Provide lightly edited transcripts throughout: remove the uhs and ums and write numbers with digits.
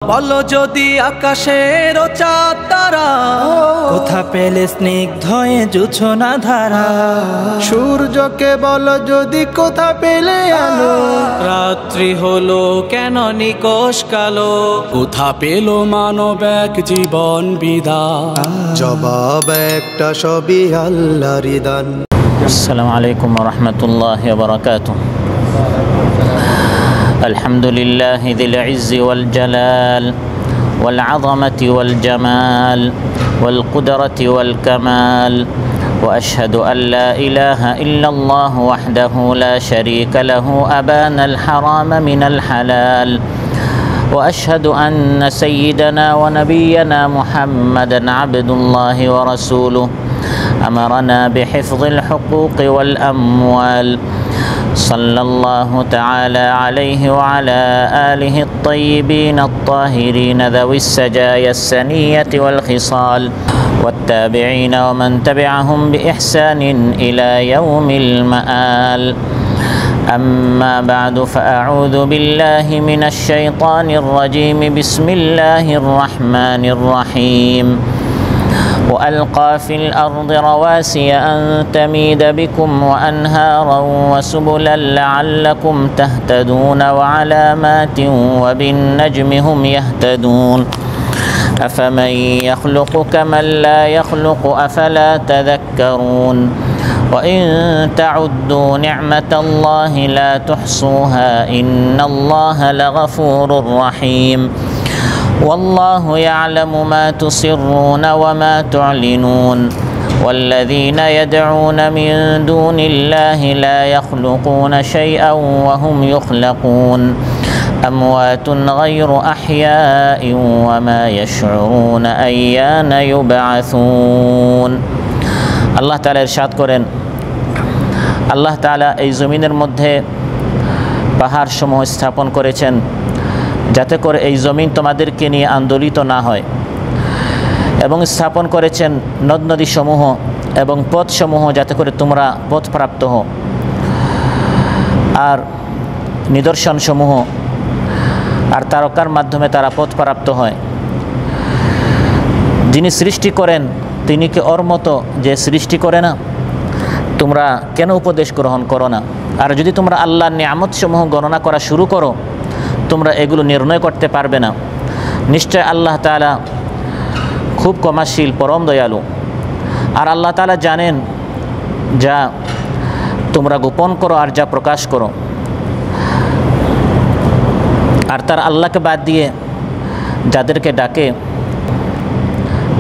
বলো যদি আকাশের চাঁদ তারা কোথা পেলে স্নিগ্ধ জোছনা ধারা, সূর্যকে বলো যদি কোথা পেলে আলো, রাত্রি হলো কেন নিকষ কালো, কোথা পেল মানব এক জীবন বিধান, জবাব একটা সবই আল্লাহর দান। আসসালামু আলাইকুম ওয়া রাহমাতুল্লাহি ওয়া বারাকাতুহু। আলহামদুলিল্লাহি যিল ইজ্জি ওয়াল জালাল ওয়াল আযমাতি ওয়াল জামাল ওয়াল কুদরতি ওয়াল কামাল ওয়া আশহাদু আল লা ইলাহা ইল্লাল্লাহ ওয়াহদাহু লা শারীকা লাহু আবানাল হারাম মিনাল হালাল ওয়া আশহাদু আন্না সাইয়্যিদানা ওয়া নাবিয়্যানা মুহাম্মাদান আবদুল্লাহি ওয়া রাসূলুহু أمرنا بحفظ الحقوق والأموال صلى الله تعالى عليه وعلى آله الطيبين الطاهرين ذوي السجايا السنية والخصال والتابعين ومن تبعهم بإحسان إلى يوم المآل. أما بعد فأعوذ بالله من الشيطان الرجيم. بسم الله الرحمن الرحيم. وألقى في الأرض رواسي أن تميد بكم وأنهارا وسبلا لعلكم تهتدون وعلامات وبالنجم هم يهتدون أفمن يخلق كمن لا يخلق أفلا تذكرون وإن تعدوا نعمة الله لا تحصوها إن الله لغفور رحيم والله يعلم ما تسرون وما تعلنون والذين يدعون من دون الله لا يخلقون شيئا وهم يخلقون أموات غير أحياء وما يشعرون أيان يبعثون. الله تعالى إرشاد করেন, আল্লাহ তাআলা এই জমিনের মধ্যে পাহাড় সমূহ স্থাপন করেছেন যাতে করে এই জমিন তোমাদেরকে নিয়ে আন্দোলিত না হয়, এবং স্থাপন করেছেন নদ নদী সমূহ এবং পথসমূহ যাতে করে তোমরা পথপ্রাপ্ত হও, আর নিদর্শন সমূহ আর তারকার মাধ্যমে তারা পথপ্রাপ্ত হয়। যিনি সৃষ্টি করেন তিনি কি ওর মতো যে সৃষ্টি করে না? তোমরা কেন উপদেশ গ্রহণ করো না? আর যদি তোমরা আল্লাহর নিয়ামত সমূহ গণনা করা শুরু করো তোমরা এগুলো নির্ণয় করতে পারবে না। নিশ্চয় আল্লাহ তাআলা খুব ক্ষমাশীল, পরম দয়ালু। আর আল্লাহ তাআলা জানেন যা তোমরা গোপন করো আর যা প্রকাশ করো। আর তারা আল্লাহকে বাদ দিয়ে যাদেরকে ডাকে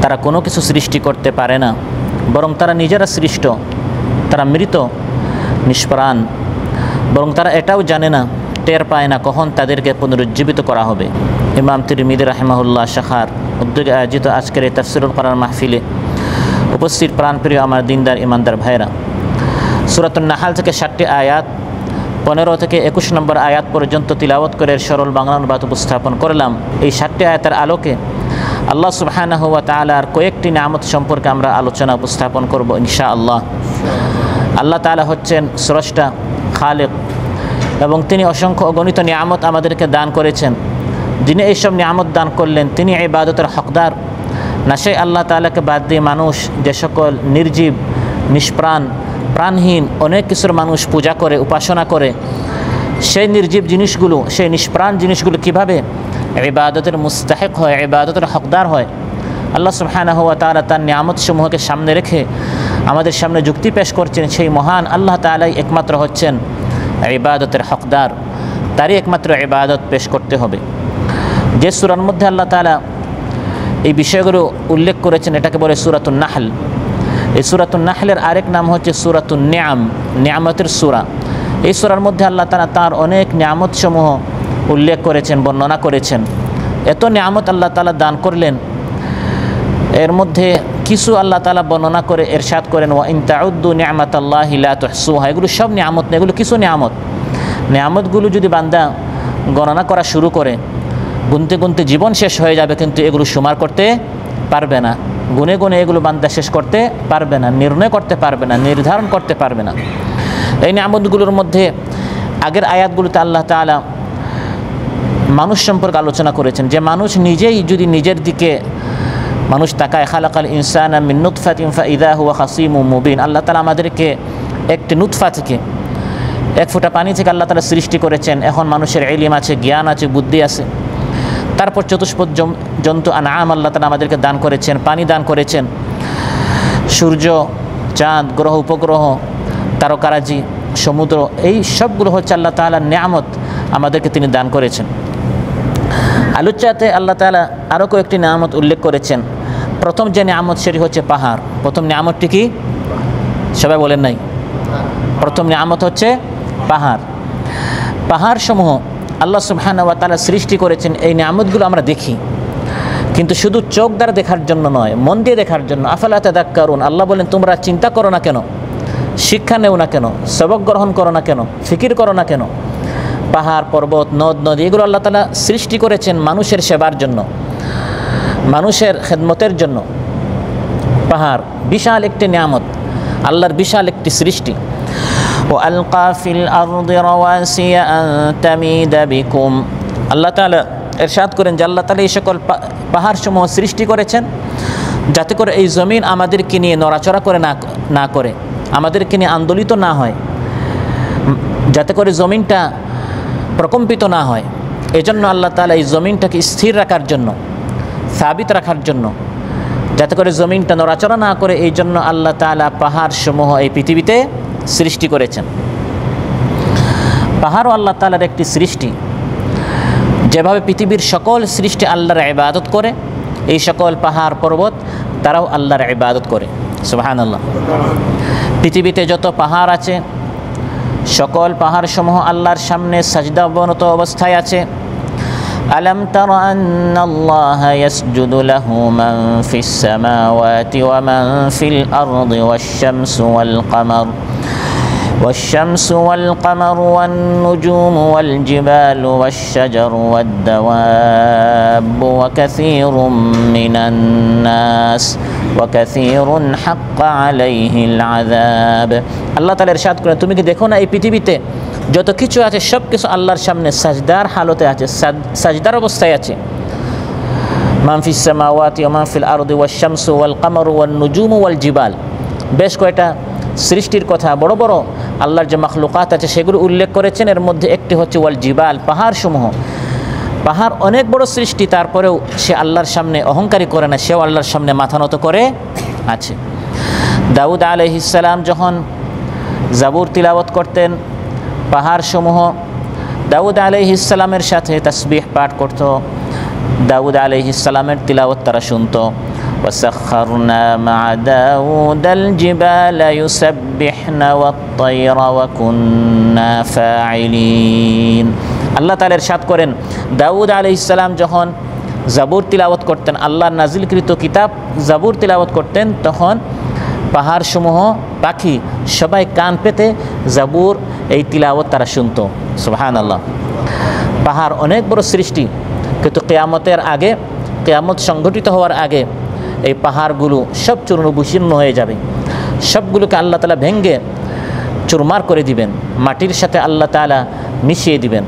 তারা কোনো কিছু সৃষ্টি করতে পারে না, বরং তারা নিজেরা সৃষ্ট, তারা মৃত, নিষ্প্রাণ। বরং তারা এটাও জানে না, টের পায় না কখন তাদেরকে পুনরুজ্জীবিত করা হবে। ইমাম তিরমিজি রাহিমাহুল্লাহ শাখার উদ্যোগে আয়োজিত আজকের এই তাফসীরুল কোরআন মাহফিলে উপস্থিত প্রাণপ্রিয় আমার দিনদার ইমানদার ভাইরা, সূরাতুন নাহাল থেকে 7টি আয়াত 15 থেকে 21 নম্বর আয়াত পর্যন্ত তিলাওয়াত করে সরল বাংলা অনুবাদ উপস্থাপন করলাম। এই 7টি আয়াতের আলোকে আল্লাহ সুবহানাহু ওয়া তাআলার কয়েকটি নিয়ামত সম্পর্কে আমরা আলোচনা উপস্থাপন করব ইনশাআল্লাহ। আল্লাহ তাআলা হচ্ছেন স্রষ্টা, খালিক, এবং তিনি অসংখ্য অগণিত নিয়ামত আমাদেরকে দান করেছেন। যিনি এইসব নিয়ামত দান করলেন তিনি ইবাদতের হকদার। না সেই আল্লাহ তাআলাকে বাদ দিয়ে মানুষ যে সকল নির্জীব, নিষ্প্রাণ, প্রাণহীন অনেক কিছুর মানুষ পূজা করে, উপাসনা করে, সেই নির্জীব জিনিসগুলো, সেই নিষ্প্রাণ জিনিসগুলো কীভাবে ইবাদতের মুস্তাহিক হয়, ইবাদতের হকদার হয়? আল্লাহ সুবহানাহু ওয়া তাআলা তার নিয়ামত সমূহকে সামনে রেখে আমাদের সামনে যুক্তি পেশ করছেন সেই মহান আল্লাহ তাআলাই একমাত্র হচ্ছেন ইবাদতের হকদার, তারই একমাত্র ইবাদত পেশ করতে হবে। যে সূরার মধ্যে আল্লাহ তাআলা এই বিষয়গুলো উল্লেখ করেছেন এটাকে বলে সূরাতুন নাহল। এই সূরাতুন নাহলের আরেক নাম হচ্ছে সূরাতুন নিআম, নিয়ামতের সূরা। এই সূরার মধ্যে আল্লাহ তাআলা তার অনেক নিয়ামত সমূহ উল্লেখ করেছেন, বর্ণনা করেছেন। এত নিয়ামত আল্লাহ তাআলা দান করলেন, এর মধ্যে কিছু আল্লাহ তাআলা বর্ণনা করে ইরশাদ করেন, ওয়া ইন তাউদ্দু নি'মাতাল্লাহি লা তুহসুহা। এগুলো সব নিয়ামত না, এগুলো কিছু নিয়ামত। নিয়ামতগুলো যদি বান্দা গণনা করা শুরু করে গুনতে গুনতে জীবন শেষ হয়ে যাবে, কিন্তু এগুলো শুমার করতে পারবে না। গুনে গুনে এগুলো বান্দা শেষ করতে পারবে না, নির্ণয় করতে পারবে না, নির্ধারণ করতে পারবে না। এই নিয়ামতগুলোর মধ্যে আগের আয়াতগুলোতে আল্লাহ তাআলা মানুষ সম্পর্কে আলোচনা করেছেন যে মানুষ নিজেই যদি নিজের দিকে মানুষ তাকায়, খালাকাল ইনসানা মিন নুতফাতিন ফাইযা হুয়া খাসীমুম মুবিন। আল্লাহ তাআলা আমাদেরকে একটি নুতফা থেকে, এক ফোঁটা পানি থেকে আল্লাহ তাআলা সৃষ্টি করেছেন। এখন মানুষের ইলম আছে, জ্ঞান আছে, বুদ্ধি আছে। তারপর চতুষ্পদ জন্তু আনআম আল্লাহ তাআলা আমাদেরকে দান করেছেন, পানি দান করেছেন, সূর্য, চাঁদ, গ্রহ, উপগ্রহ, তারকারাজি, সমুদ্র, এই সবগুলো হচ্ছে আল্লাহ তাআলার নিয়ামত, আমাদেরকে তিনি দান করেছেন। আলোচ্যাতে আল্লাহ তাআলা আরও কয়েকটি নিয়ামত উল্লেখ করেছেন। প্রথম যে নিয়ামত সেটি হচ্ছে পাহাড়। প্রথম নিয়ামতটি কি? সবাই বলেন নাই? প্রথম নিয়ামত হচ্ছে পাহাড়। পাহাড় সমূহ আল্লাহ সুবহানাহু ওয়া তাআলা সৃষ্টি করেছেন। এই নিয়ামতগুলো আমরা দেখি, কিন্তু শুধু চোখ দ্বারা দেখার জন্য নয়, মন দিয়ে দেখার জন্য। আফালা তাযাক্কারুন, আল্লাহ বলেন তোমরা চিন্তা করো না কেন, শিক্ষা নেও না কেন, সবক গ্রহণ করো না কেন, ফিকির করো না কেন? পাহাড়, পর্বত, নদ নদী এগুলো আল্লাহ তাআলা সৃষ্টি করেছেন মানুষের সেবার জন্য, মানুষের খেদমতের জন্য। পাহাড় বিশাল একটি নিয়ামত, আল্লাহর বিশাল একটি সৃষ্টি। وألقى في الأرض رواسي أن تميد بكم, আল্লাহ তাআলা ইরশাদ করেন যে আল্লাহ তাআলা এই সকল পাহাড় সমূহ সৃষ্টি করেছেন যাতে করে এই জমিন আমাদেরকে নিয়ে নড়াচড়া করে না করে, আমাদেরকে নিয়ে আন্দোলিত না হয়, যাতে করে জমিনটা প্রকম্পিত না হয়। এজন্য আল্লাহ তাআলা এই জমিনটাকে স্থির রাখার জন্য, সাবিত রাখার জন্য, যাতে করে জমিনটা নড়াচড়া না করে, এই জন্য আল্লাহ তাআলা পাহাড় সমূহ এই পৃথিবীতে সৃষ্টি করেছেন। পাহাড়ও আল্লাহ তাআলার একটি সৃষ্টি। যেভাবে পৃথিবীর সকল সৃষ্টি আল্লাহর ইবাদত করে, এই সকল পাহাড় পর্বত তারাও আল্লাহর ইবাদত করে। সুবহানাল্লাহ। পৃথিবীতে যত পাহাড় আছে সকল পাহাড় সমূহ আল্লাহর সামনে সাজদা অবনত অবস্থায় আছে। আলাম তারা আন্নাল্লাহা ইয়াসজুদু লাহু মান ফিস সামাওয়াতি ওয়া মান ফিল আরদি ওয়াশ-শামসু ওয়াল কামার والشمس والقمر والنجوم والجبال والشجر والدواب وكثير من الناس وكثير حق عليه العذاب। আল্লাহ তাআলা ইরশাদ করেন, তুমি কি দেখো না এই পৃথিবীতে যত কিছু আছে সব কিছু আল্লাহর সামনে সাজদার হালতে আছে, সাজদার অবস্থায় আছে। মান ফিস সামাওয়াতি ওয়া মান ফিল আরদি ওয়াশ-শামসু ওয়াল কামারু ওয়ান নুজুমু ওয়াল জিবাল, বেশ কয়টা সৃষ্টির কথা, বড় বড় আল্লাহর যে মাখলুকাত আছে সেগুলো উল্লেখ করেছেন। এর মধ্যে একটি হচ্ছে ওয়াল জিবাল, পাহাড় সমূহ। পাহাড় অনেক বড় সৃষ্টি, তারপরেও সে আল্লাহর সামনে অহংকারী করে না, সেও আল্লাহর সামনে মাথা নত করে আছে। দাউদ আলাইহিস সালাম যখন জাবুর তিলাওয়াত করতেন, পাহাড় সমূহ দাউদ আলাইহিস সালামের সাথে তাসবিহ পাঠ করত, দাউদ আলাইহিস সালামের তিলাওয়াত তারা শুনত। وسخرنا مع داود الجبال يسبحن والطير وكنا فاعلين। আল্লাহ তাআলা ইরশাদ করেন, দাউদ আলাইহিস সালাম যখন জাবুর তিলাওয়াত করতেন, আল্লাহর নাজিলকৃত কিতাব জাবুর তিলাওয়াত করতেন, তখন পাহাড় সমূহ, পাখি সবাই কান পেতে জাবুর এই তিলাওয়াত তারা শুনত। সুবহানাল্লাহ। পাহাড় অনেক বড় সৃষ্টি, কিন্তু কিয়ামতের আগে, কিয়ামত সংঘটিত হওয়ার আগে এই পাহাড়গুলো সব চূর্ণ বিচূর্ণ হয়ে যাবে, সবগুলোকে আল্লাহ তাআলা ভেঙে চুরমার করে দিবেন, মাটির সাথে আল্লাহ তাআলা মিশিয়ে দিবেন।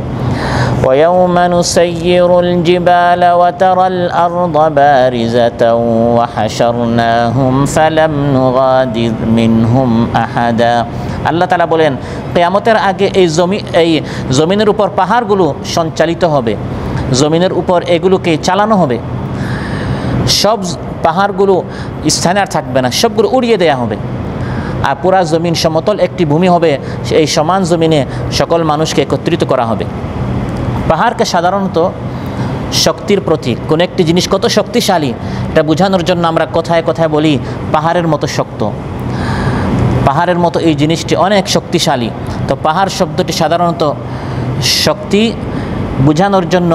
ويوم نسير الجبال وترى الأرض بارزة وحشرناهم فلم نغادر منهم أحدا। আল্লাহ তাআলা বলেন, কিয়ামতের আগে এই জমিনের উপর পাহাড়গুলো সঞ্চালিত হবে, জমিনের উপর এগুলোকে চালানো হবে, সব পাহাড়গুলো স্থানে আর থাকবে না, সবগুলো উড়িয়ে দেয়া হবে, আর পুরা জমিন সমতল একটি ভূমি হবে। এই সমান জমিনে সকল মানুষকে একত্রিত করা হবে। পাহাড়কে সাধারণত শক্তির প্রতীক, কোনো একটি জিনিস কত শক্তিশালী এটা বোঝানোর জন্য আমরা কথায় কথায় বলি পাহাড়ের মতো শক্ত, পাহাড়ের মতো এই জিনিসটি অনেক শক্তিশালী। তো পাহাড় শব্দটি সাধারণত শক্তি বোঝানোর জন্য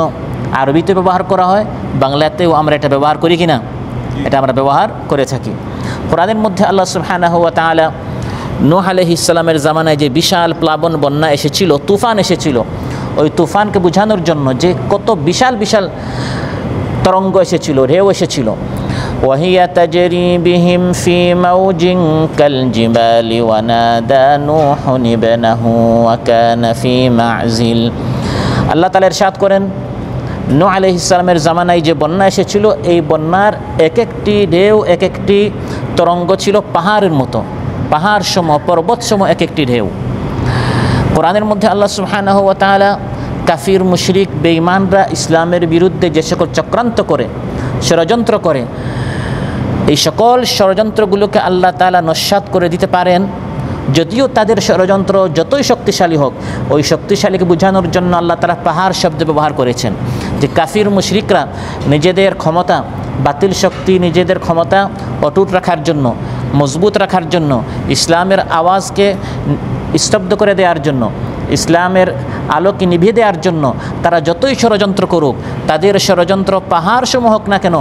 আরবিতে ব্যবহার করা হয়, বাংলাতেও আমরা এটা ব্যবহার করি কিনা, এটা আমরা ব্যবহার করে থাকি। কোরআনের মধ্যে আল্লাহ সুবহানাহু ওয়া তাআলা নূহ আলাইহিস সালামের জামানায় যে বিশাল প্লাবন বন্যা এসেছিল, তুফান এসেছিল, ওই তুফানকে বোঝানোর জন্য যে কত বিশাল বিশাল তরঙ্গ এসেছিল, ঢেউ এসেছিল। وهي تجري بهم في موج كالجبال ونادى نوح ابنه وكان في معزل। আল্লাহ তাআলা ইরশাদ করেন, নূহ আলাইহিস সালামের জামানায় যে বন্যা এসেছিল, এই বন্যার এক একটি ঢেউ, এক একটি তরঙ্গ ছিল পাহাড়ের মতো, পাহাড় সম, পর্বত সম এক একটি ঢেউ। কোরআনের মধ্যে আল্লাহ সুবহানাহু ওয়া তাআলা কাফির, মুশরিক, বেঈমানরা ইসলামের বিরুদ্ধে যে সকল চক্রান্ত করে, ষড়যন্ত্র করে, এই সকল ষড়যন্ত্রগুলোকে আল্লাহ তাআলা নস্যাৎ করে দিতে পারেন। যদিও তাদের ষড়যন্ত্র যতই শক্তিশালী হোক, ওই শক্তিশালীকে বোঝানোর জন্য আল্লাহ তাআলা পাহাড় শব্দ ব্যবহার করেছেন, যে কাফির মুশরিকরা নিজেদের ক্ষমতা, বাতিল শক্তি, নিজেদের ক্ষমতা অটুট রাখার জন্য, মজবুত রাখার জন্য, ইসলামের আওয়াজকে স্তব্ধ করে দেওয়ার জন্য, ইসলামের আলোকে নিভিয়ে দেওয়ার জন্য তারা যতই ষড়যন্ত্র করুক, তাদের ষড়যন্ত্র পাহাড় সমূহ হোক না কেন,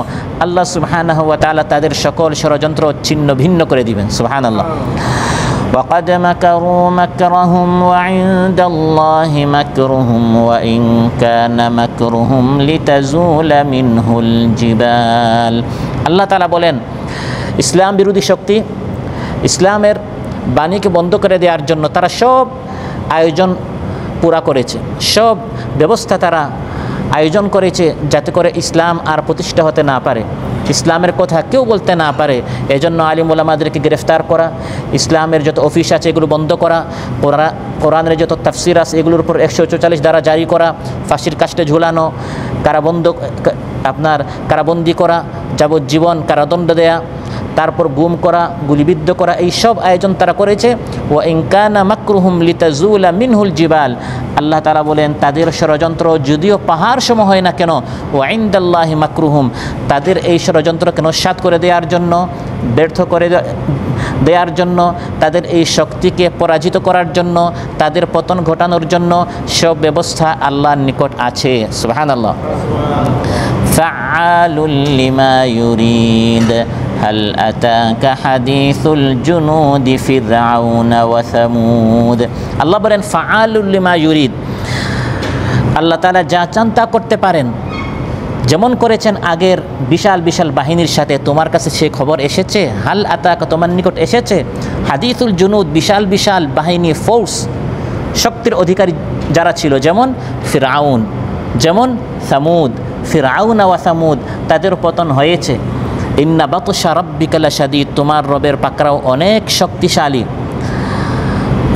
আল্লাহ সুবহানাহু ওয়া তাআলা তাদের সকল ষড়যন্ত্র ছিন্ন ভিন্ন করে দিবেন। সুবহানাল্লাহ। وقد مكروا مكرهم وعند الله مكرهم وإن كان مكرهم لتزول منه الجبال। আল্লাহ তাআলা বলেন, ইসলাম বিরোধী শক্তি ইসলামের বাণীকে বন্ধ করে দেওয়ার জন্য তারা সব আয়োজন পুরা করেছে, সব ব্যবস্থা তারা আয়োজন করেছে যাতে করে ইসলাম আর প্রতিষ্ঠা হতে না পারে, ইসলামের কথা কেউ বলতে না পারে। এজন্য আলিম ওলামাদেরকে গ্রেফতার করা, ইসলামের যত অফিস আছে এগুলো বন্ধ করা, কোরআনের যত তাফসির আছে এগুলোর উপর 144 ধারা জারি করা, ফাঁসির কাস্টে ঝুলানো, কারাবন্দি করা, যাবজ্জীবন কারাদণ্ড দেয়া, তারপর গুম করা, গুলিবিদ্ধ করা, এই সব আয়োজন তারা করেছে। ওয়া ইন কানা মাকরুহুম লিতাজুলা মিনহুল জিবাল। আল্লাহ তাআলা বলেন, তাদের ষড়যন্ত্র যদিও পাহাড় সম হয় না কেন, ওয়া ইনদাল্লাহি মাকরুহুম, তাদের এই ষড়যন্ত্রকে নস্যাৎ করে দেওয়ার জন্য, ব্যর্থ করে দেওয়ার জন্য, তাদের এই শক্তিকে পরাজিত করার জন্য, তাদের পতন ঘটানোর জন্য সব ব্যবস্থা আল্লাহর নিকট আছে। সুবহানাল্লাহ। ফাআলুল লিমা ইউরিদ هل أتاك حديث الجنود فرعون وثمود। আল্লাহ বলেন ফাআলুল লিমা ইউরিদ, আল্লাহ তাআলা যা চান তা করতে পারেন। যেমন করেছেন আগের বিশাল বিশাল বাহিনীর সাথে, তোমার কাছে সে খবর এসেছে? হাল আতাকা, তোমার নিকট এসেছে? হাদিসুল জুনুদ, বিশাল বিশাল বাহিনী, ফোর্স, শক্তির অধিকারী যারা ছিল, যেমন ফিরআউন, যেমন সামুদ। ফিরআউন ওয়া সামুদ, তাদের পতন হয়েছে। ইন্না বাতশা রাব্বিকা লাশাদীদ, তোমার রবের পাকড়াও অনেক শক্তিশালী,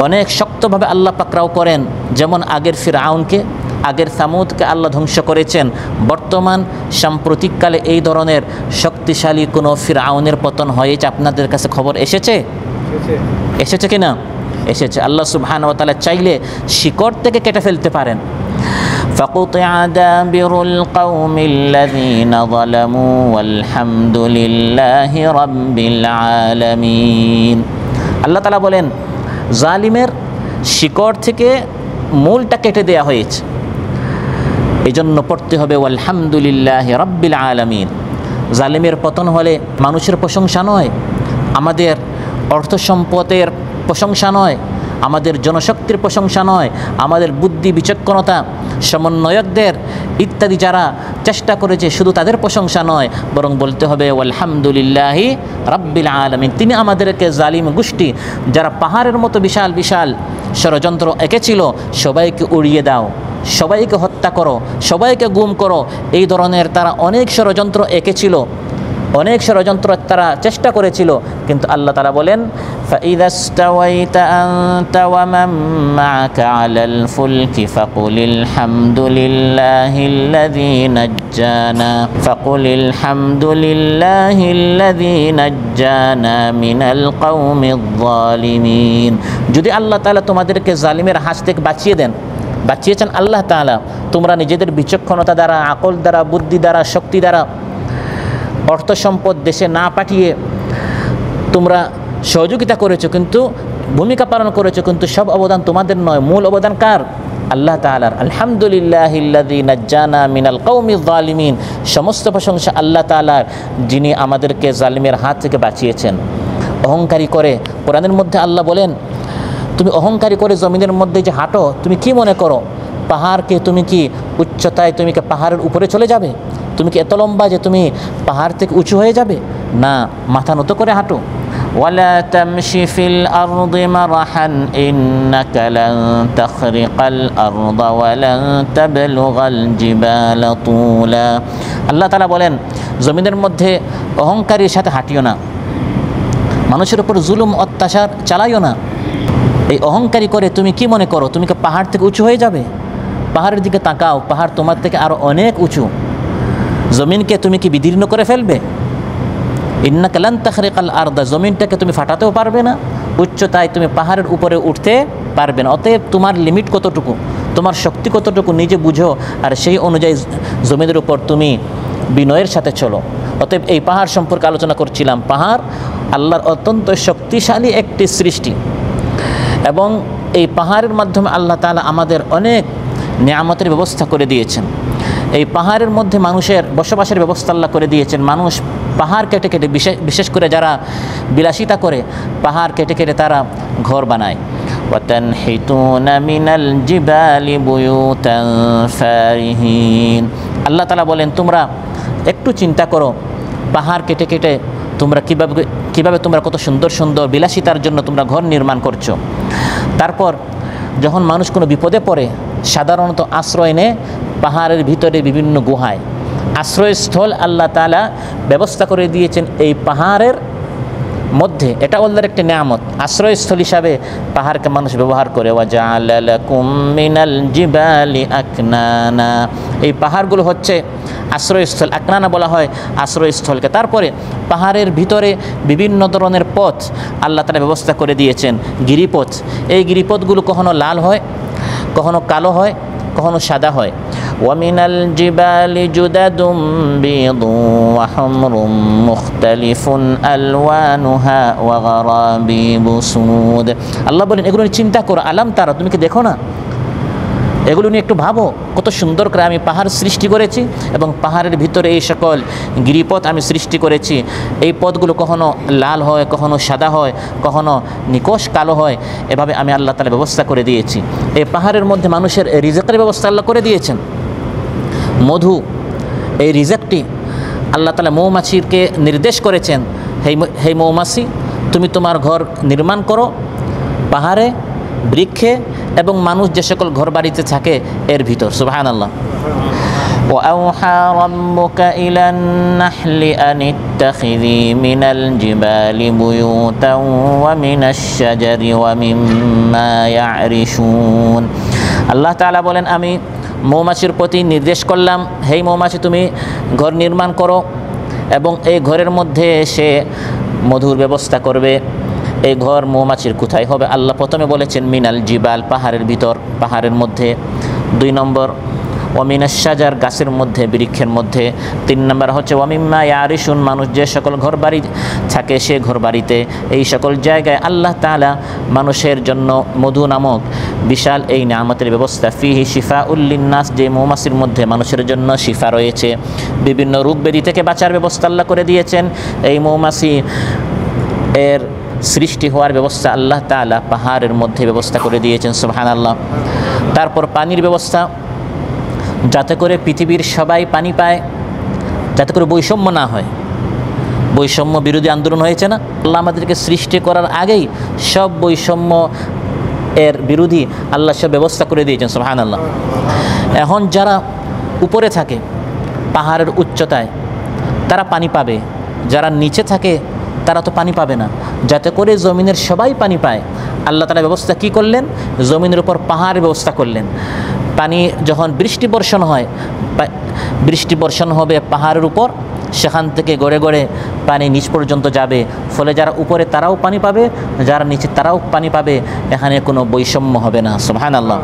অনেক শক্তভাবে আল্লাহ পাকড়াও করেন। যেমন আগের ফিরআউনকে, আগের সামুদকে আল্লাহ ধ্বংস করেছেন। বর্তমান সাম্প্রতিককালে এই ধরনের শক্তিশালী কোনো ফিরআউনের পতন হয়েছে আপনাদের কাছে খবর এসেছে? এসেছে কিনা? এসেছে। আল্লাহ সুবহানাহু ওয়া তাআলা চাইলে শিকড় থেকে কেটে ফেলতে পারেন। فقطع دابر القوم الذين ظلموا والحمد لله رب العالمين। আল্লাহ তাআলা বলেন, জালিমের শিকড় থেকে মূলটা কেটে দেয়া হয়েছে। এই জন্য পড়তে হবে আলহামদুলিল্লাহি রাব্বিল আলামিন। জালিমের পতন হলে মানুষের প্রশংসা নয়, আমাদের অর্থ সম্পদের প্রশংসা নয়, আমাদের জনশক্তির প্রশংসা নয়, আমাদের বুদ্ধি, বিচক্ষণতা, সমন্বয়কদের ইত্যাদি যারা চেষ্টা করেছে শুধু তাদের প্রশংসা নয়, বরং বলতে হবে আলহামদুলিল্লাহি রাব্বিল আলামিন। তিনি আমাদেরকে জালিম গোষ্ঠী যারা পাহাড়ের মতো বিশাল বিশাল ষড়যন্ত্র এঁকেছিল, সবাইকে উড়িয়ে দাও, সবাইকে হত্যা করো, সবাইকে গুম করো, এই ধরনের তারা অনেক ষড়যন্ত্র এঁকেছিল, অনেক ষড়যন্ত্র তারা চেষ্টা করেছিল। কিন্তু আল্লাহ তাআলা বলেন, فَإِذَا اسْتَوَيْتَ أَنْتَ وَمَنْ مَعَكَ عَلَى الْفُلْكِ فَقُلِ الْحَمْدُ لِلَّهِ الَّذِي نَجَّانَا فَقُلِ الْحَمْدُ لِلَّهِ الَّذِي نَجَّانَا مِنَ الْقَوْمِ الظَّالِمِينَ। যদি আল্লাহ তাআলা তোমাদেরকে জালিমের হাত থেকে বাঁচিয়ে দেন, বাঁচিয়েছেন আল্লাহ তাআলা, তোমরা নিজেদের বিচক্ষণতা দ্বারা, আকল দ্বারা, বুদ্ধি দ্বারা, শক্তি দ্বারা, অর্থ সম্পদ দেশে না পাঠিয়ে তোমরা সহযোগিতা করেছো, কিন্তু ভূমিকা পালন করেছো, কিন্তু সব অবদান তোমাদের নয়, মূল অবদান কার? আল্লাহ তাআলার। আলহামদুলিল্লাহিল্লাযী নাজ্জানা মিনাল কওমিয যালিমিন। সমস্ত প্রশংসা আল্লাহ তাআলার, যিনি আমাদেরকে জালিমের হাত থেকে বাঁচিয়েছেন। অহংকারী করে কোরআনের মধ্যে আল্লাহ বলেন, তুমি অহংকারী করে জমিনের মধ্যে যে হাঁটো, তুমি কি মনে করো পাহাড়কে তুমি কি উচ্চতায়, তুমি কি পাহাড়ের উপরে চলে যাবে? তুমি কি এত লম্বা যে তুমি পাহাড় থেকে উঁচু হয়ে যাবে? না, মাথা নত করে হাঁটো। ولا تمش في الأرض مرحا إنك لن تخرق الأرض ولن تبلغ الجبال طولا আল্লাহ তাআলা বলেন জমিনের মধ্যে অহংকারীর সাথে হাঁটিও না, মানুষের উপর জুলুম অত্যাচার চালাইও না। এই অহংকারী করে তুমি কি মনে করো তুমি কি পাহাড় থেকে উঁচু হয়ে যাবে? পাহাড়ের দিকে তাকাও, পাহাড় তোমার থেকে আরো অনেক উঁচু। জমিনকে তুমি কি বিদীর্ণ করে ফেলবে? ইন্নাকা লান তাখরিকাল আরদা, জমিনটাকে তুমি ফাটাতেও পারবে না, উচ্চতায় তুমি পাহাড়ের উপরে উঠতে পারবে না। অতএব তোমার লিমিট কতটুকু, তোমার শক্তি কতটুকু নিজে বুঝো, আর সেই অনুযায়ী জমিনের উপর তুমি বিনয়ের সাথে চলো। অতএব এই পাহাড় সম্পর্কে আলোচনা করছিলাম। পাহাড় আল্লাহর অত্যন্ত শক্তিশালী একটি সৃষ্টি, এবং এই পাহাড়ের মাধ্যমে আল্লাহ তাআলা আমাদের অনেক নিয়ামতের ব্যবস্থা করে দিয়েছেন। এই পাহাড়ের মধ্যে মানুষের বসবাসের ব্যবস্থা আল্লাহ করে দিয়েছেন। মানুষ পাহাড় কেটে কেটে, বিশেষ করে যারা বিলাসিতা করে, পাহাড় কেটে কেটে তারা ঘর বানায়। ওয়াতানহিতুনা মিনাল জিবালি বুয়ুতান ফারিহিন, আল্লাহ তাআলা বলেন তোমরা একটু চিন্তা করো, পাহাড় কেটে কেটে তোমরা কিভাবে তোমরা কত সুন্দর সুন্দর বিলাসিতার জন্য তোমরা ঘর নির্মাণ করছো। তারপর যখন মানুষ কোনো বিপদে পড়ে সাধারণত আশ্রয় নেয় পাহাড়ের ভিতরে বিভিন্ন গুহায়। আশ্রয়স্থল আল্লাহ তাআলা ব্যবস্থা করে দিয়েছেন এই পাহাড়ের মধ্যে, এটা আল্লাহর একটা নিয়ামত। আশ্রয়স্থল হিসাবে পাহাড়কে মানুষ ব্যবহার করে। ওয়াজআলা লাকুম মিনাল জিবালি আকনানা, এই পাহাড়গুলো হচ্ছে আশ্রয়স্থল। আকনানা বলা হয় আশ্রয়স্থলকে। তারপরে পাহাড়ের ভিতরে বিভিন্ন ধরনের পথ আল্লাহ তাআলা ব্যবস্থা করে দিয়েছেন, গিরিপথ। এই গিরিপথগুলো কখনো লাল হয়, কখনো কালো হয়, কখনো সাদা হয়। ওয়ামিনাল জিবালি জুদাদুম বিদু ওয়া হুমরুম মুখতালিফুন আলওয়ানুহা ওয়া গারাবিবু সুদ, আল্লাহ বলেন এগুলো নিয়ে চিন্তা করো। আলাম তারা, তুমি কি দেখো না? এগুলো নিয়ে একটু ভাবো, কত সুন্দর করে আমি পাহাড় সৃষ্টি করেছি, এবং পাহাড়ের ভিতরে এই সকল গিরিপথ আমি সৃষ্টি করেছি। এই পথগুলো কখনো লাল হয়, কখনো সাদা হয়, কখনো নিকশ কালো হয়। এভাবে আমি আল্লাহ তাআলা ব্যবস্থা করে দিয়েছি। এই পাহাড়ের মধ্যে মানুষের রিজেকের ব্যবস্থা আল্লাহ করে দিয়েছেন। মধু, এই রিজেকটি আল্লাহ তাআলা মৌমাছিকে নির্দেশ করেছেন, হে মৌমাছি তুমি তোমার ঘর নির্মাণ করো পাহাড়ে, বৃক্ষে, এবং মানুষ যে সকল ঘর বাড়িতে থাকে এর ভিতর। সুবহানাল্লাহ। وأوحى ربك إلى النحل أن اتخذي من الجبال بيوتا ومن الشجر ومما يعرشون, আল্লাহ তাআলা বলেন আমি মৌমাছির প্রতি নির্দেশ করলাম, হে মৌমাছি তুমি ঘর নির্মাণ করো, এবং এই ঘরের মধ্যে সে মধুর ব্যবস্থা করবে। এই ঘর মৌমাছির কোথায় হবে? আল্লাহ প্রথমে বলেছেন মিনাল জিবাল, পাহাড়ের ভিতর, পাহাড়ের মধ্যে। 2 নম্বর ওয়ামিনাশ শাজার, গাছের মধ্যে, বৃক্ষের মধ্যে। 3 নম্বর হচ্ছে ওয়ামিম্মা ইয়ারিশুন, মানুষ যে সকল ঘর বাড়ি থাকে সে ঘর বাড়িতে। এই সকল জায়গায় আল্লাহ তাআলা মানুষের জন্য মধু নামক বিশাল এই নিয়ামতের ব্যবস্থা। ফিহি শিফাউল লিন্নাস, যে মৌমাছির মধ্যে মানুষের জন্য শিফা রয়েছে, বিভিন্ন রোগ ব্যাধি থেকে বাঁচার ব্যবস্থা আল্লাহ করে দিয়েছেন। এই মৌমাছি এর সৃষ্টি হওয়ার ব্যবস্থা আল্লাহ তাআলা পাহাড়ের মধ্যে ব্যবস্থা করে দিয়েছেন। সুবহানাল্লাহ। তারপর পানির ব্যবস্থা, যাতে করে পৃথিবীর সবাই পানি পায়, যাতে করে বৈষম্য না হয়। বৈষম্য বিরোধী আন্দোলন হয়েছে না? আল্লাহ আমাদেরকে সৃষ্টি করার আগেই সব বৈষম্য এর বিরোধী আল্লাহ সব ব্যবস্থা করে দিয়েছেন। সুবহানাল্লাহ। এখন যারা উপরে থাকে পাহাড়ের উচ্চতায় তারা পানি পাবে, যারা নিচে থাকে তারা তো পানি পাবে না। যাতে করে জমিনের সবাই পানি পায় আল্লাহ তাআলা ব্যবস্থা কি করলেন? জমিনের উপর পাহাড়ের ব্যবস্থা করলেন। পানি যখন বৃষ্টি বর্ষণ হয়, বৃষ্টি বর্ষণ হবে পাহাড়ের উপর, সেখান থেকে গড়ে গড়ে পানি নিচ পর্যন্ত যাবে। ফলে যারা উপরে তারাও পানি পাবে, যারা নিচে তারাও পানি পাবে। এখানে কোনো বৈষম্য হবে না। সুবহানাল্লাহ।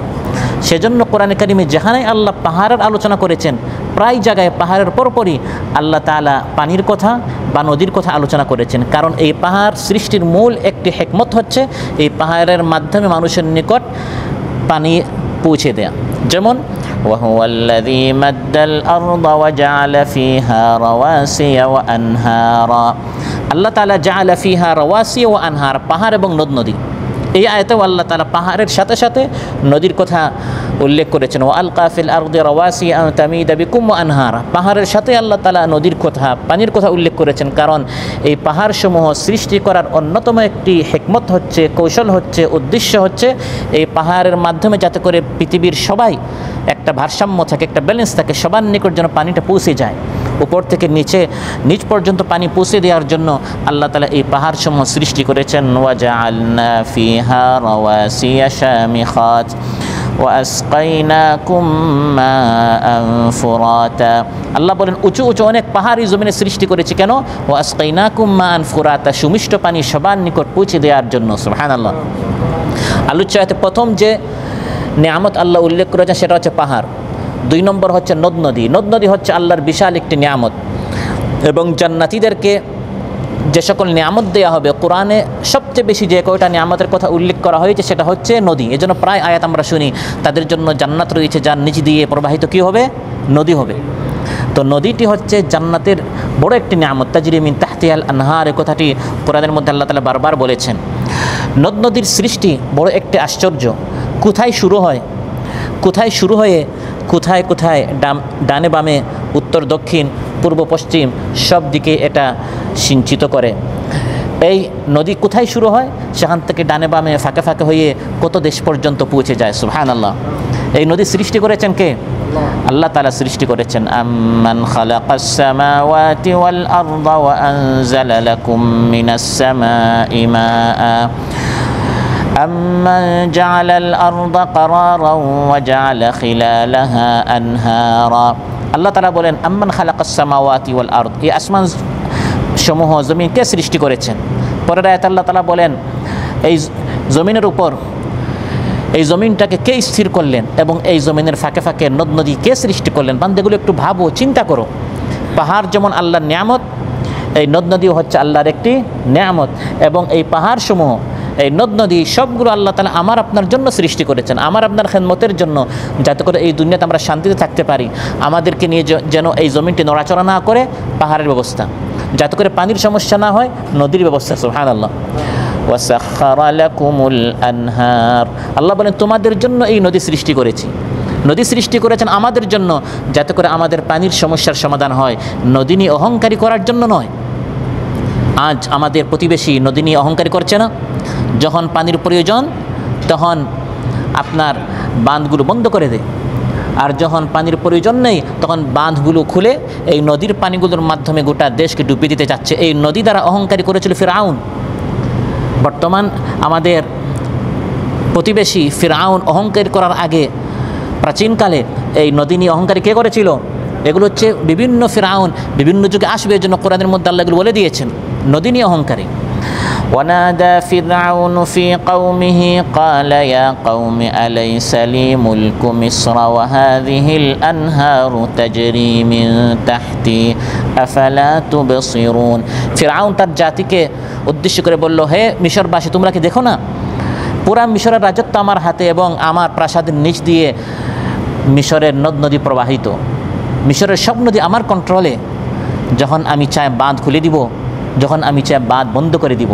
সেজন্য কোরআনে কারিমে যেখানে আল্লাহ পাহাড়ের আলোচনা করেছেন, প্রায় জায়গায় পাহাড়ের পরপরই আল্লাহ তাআলা পানির কথা বা নদীর কথা আলোচনা করেছেন। কারণ এই পাহাড় সৃষ্টির মূল একটি হিকমত হচ্ছে এই পাহাড়ের মাধ্যমে মানুষের নিকট পানি পৌঁছে দেয়া। যেমন وهو الذي مد الأرض وجعل فيها رواسي وأنهارا, আল্লাহ তাআলা জাআলা ফিহা রাওয়াসি ওয়া আনহার, পাহাড় এবং নদ নদী এই আয়াতেও আল্লাহ তাআলা পাহাড়ের সাথে সাথে নদীর কথা উল্লেখ করেছেন। ওয়া আলকা ফিল আরদি রাওয়াসি আন তামিদা বিকুম ওয়া আনহারা, পাহাড়ের সাথে আল্লাহ তাআলা নদীর কথা, পানির কথা উল্লেখ করেছেন। কারণ এই পাহাড়সমূহ সৃষ্টি করার অন্যতম একটি হিকমত হচ্ছে, কৌশল হচ্ছে, উদ্দেশ্য হচ্ছে এই পাহাড়ের মাধ্যমে যাতে করে পৃথিবীর সবাই একটা ভারসাম্য থাকে, একটা ব্যালেন্স থাকে, সবার নিকট যেন পানিটা পৌঁছে যায়, উপর থেকে নিচ পর্যন্ত পানি পৌঁছে দেওয়ার জন্য আল্লাহ তাআলা এই পাহাড়সমূহ সৃষ্টি করেছেন। ওয়া জাআলনা ফিহা রাওয়াসিয়া শামিখাত ওয়া আসকাইনাকুম মাআন ফুরাতা, আল্লাহ বলেন উঁচু উঁচু অনেক পাহাড়ি জমিনে সৃষ্টি করেছে কেন? ওয়া আসকাইনাকুম মাআন ফুরাতা, সুমিষ্ট পানি সবার নিকট পৌঁছে দেওয়ার জন্য। সুবহানাল্লাহ। আলোচ্য আয়াতে প্রথম যে নিয়ামত আল্লাহ উল্লেখ করেছেন সেটা হচ্ছে পাহাড়। 2 নম্বর হচ্ছে নদ নদী। নদ নদী হচ্ছে আল্লাহর বিশাল একটি নিয়ামত, এবং জান্নাতীদেরকে যে সকল নিয়ামত দেওয়া হবে, কোরআনে সবচেয়ে বেশি যে কয়টা নিয়ামতের কথা উল্লেখ করা হয়েছে সেটা হচ্ছে নদী। এজন্য প্রায় আয়াত আমরা শুনি তাদের জন্য জান্নাত রয়েছে যার নিচ দিয়ে প্রবাহিত কী হবে? নদী হবে। তো নদীটি হচ্ছে জান্নাতের বড় একটি নিয়ামত। তাজরি মিন তাহতিহাল আনহার, এই কথাটি কোরআনের মধ্যে আল্লাহ তাআলা বারবার বলেছেন। নদ নদীর সৃষ্টি বড় একটি আশ্চর্য। কোথায় শুরু হয়, কোথায় শুরু হয়ে কোথায় কোথায় ডানে বামে, উত্তর দক্ষিণ, পূর্ব পশ্চিম সব দিকে এটা সিঞ্চিত করে। এই নদী কোথায় শুরু হয়, সেখান থেকে ডানে বামে ফাঁকে ফাঁকে হয়ে কত দেশ পর্যন্ত পৌঁছে যায়। সুবহানাল্লাহ। এই নদী সৃষ্টি করেছেন কে? আল্লাহ তাআলা সৃষ্টি করেছেন। আম্মান খালাকাস সামাওয়াতি ওয়াল আরদা ওয়া আনজালা লাকুম মিনাস সামাই মাআ أَمَّنْ جَعَلَ الْأَرْضَ قَرَارًا وَجَعَلَ خِلَالَهَا أَنْهَارًا, আল্লাহ তাআলা বলেন আম্মান খালাকাস সামাওয়াতি ওয়াল আরদ, এই আসমান সমূহ জমিন কে সৃষ্টি করেছেন? পরের আয়াতে আল্লাহ তাআলা বলেন এই জমিনের উপর এই জমিনটাকে কে স্থির করলেন, এবং এই জমিনের ফাঁকে ফাঁকে নদ নদী কে সৃষ্টি করলেন? বান্দাগুলো একটু ভাবো, চিন্তা করো। পাহাড় যেমন আল্লাহর নিয়ামত, এই নদ নদীও হচ্ছে আল্লাহর একটি নিয়ামত। এবং এই পাহাড় সমূহ, এই নদ নদী সবগুলো আল্লাহ তাআলা আমার আপনার জন্য সৃষ্টি করেছেন, আমার আপনার খেদমতের জন্য, যাতে করে এই দুনিয়াতে আমরা শান্তিতে থাকতে পারি। আমাদেরকে নিয়ে যেন এই জমিনটি নড়াচড়া না করে, পাহাড়ের ব্যবস্থা, যাতে করে পানির সমস্যা না হয়, নদীর ব্যবস্থা। সুবহানাল্লাহ। ওয়াসাখখারা লাকুমুল আনহার, আল্লাহ বলেন তোমাদের জন্য এই নদী সৃষ্টি করেছি। নদী সৃষ্টি করেছেন আমাদের জন্য, যাতে করে আমাদের পানির সমস্যার সমাধান হয়, নদী নিয়ে অহংকারী করার জন্য নয়। আজ আমাদের প্রতিবেশী নদী নিয়ে অহংকারী করছে না? যখন পানির প্রয়োজন তখন আপনার বাঁধগুলো বন্ধ করে দেয়, আর যখন পানির প্রয়োজন নেই তখন বাঁধগুলো খুলে এই নদীর পানিগুলোর মাধ্যমে গোটা দেশকে ডুবিয়ে দিতে যাচ্ছে। এই নদী দ্বারা অহংকারী করেছিল ফিরআউন। বর্তমান আমাদের প্রতিবেশী ফিরআউন অহংকারী করার আগে প্রাচীনকালে এই নদী নিয়ে অহংকারী কে করেছিল? এগুলো হচ্ছে বিভিন্ন ফিরআউন বিভিন্ন যুগে আসবে, এর জন্য কোরআনের মধ্যে আল্লাহ এগুলো বলে দিয়েছেন। নদী নিয়ে অহংকারী। ونادى فرعون في قومه قال يا قوم أليس لي ملك مصر وهذه الأنهار تجري من تحتي أفلا تبصرون। ফিরআউন তার জাতিকে উদ্দেশ্য করে বলল, হে মিশরবাসী, তোমরা কি দেখো না পুরা মিশরের রাজত্ব আমার হাতে, এবং আমার প্রাসাদের নিচ দিয়ে মিশরের নদ নদী প্রবাহিত, মিশরের সব নদী আমার কন্ট্রোলে। যখন আমি চাই বাঁধ খুলে দিব, যখন আমি চাই বাঁধ বন্ধ করে দিব।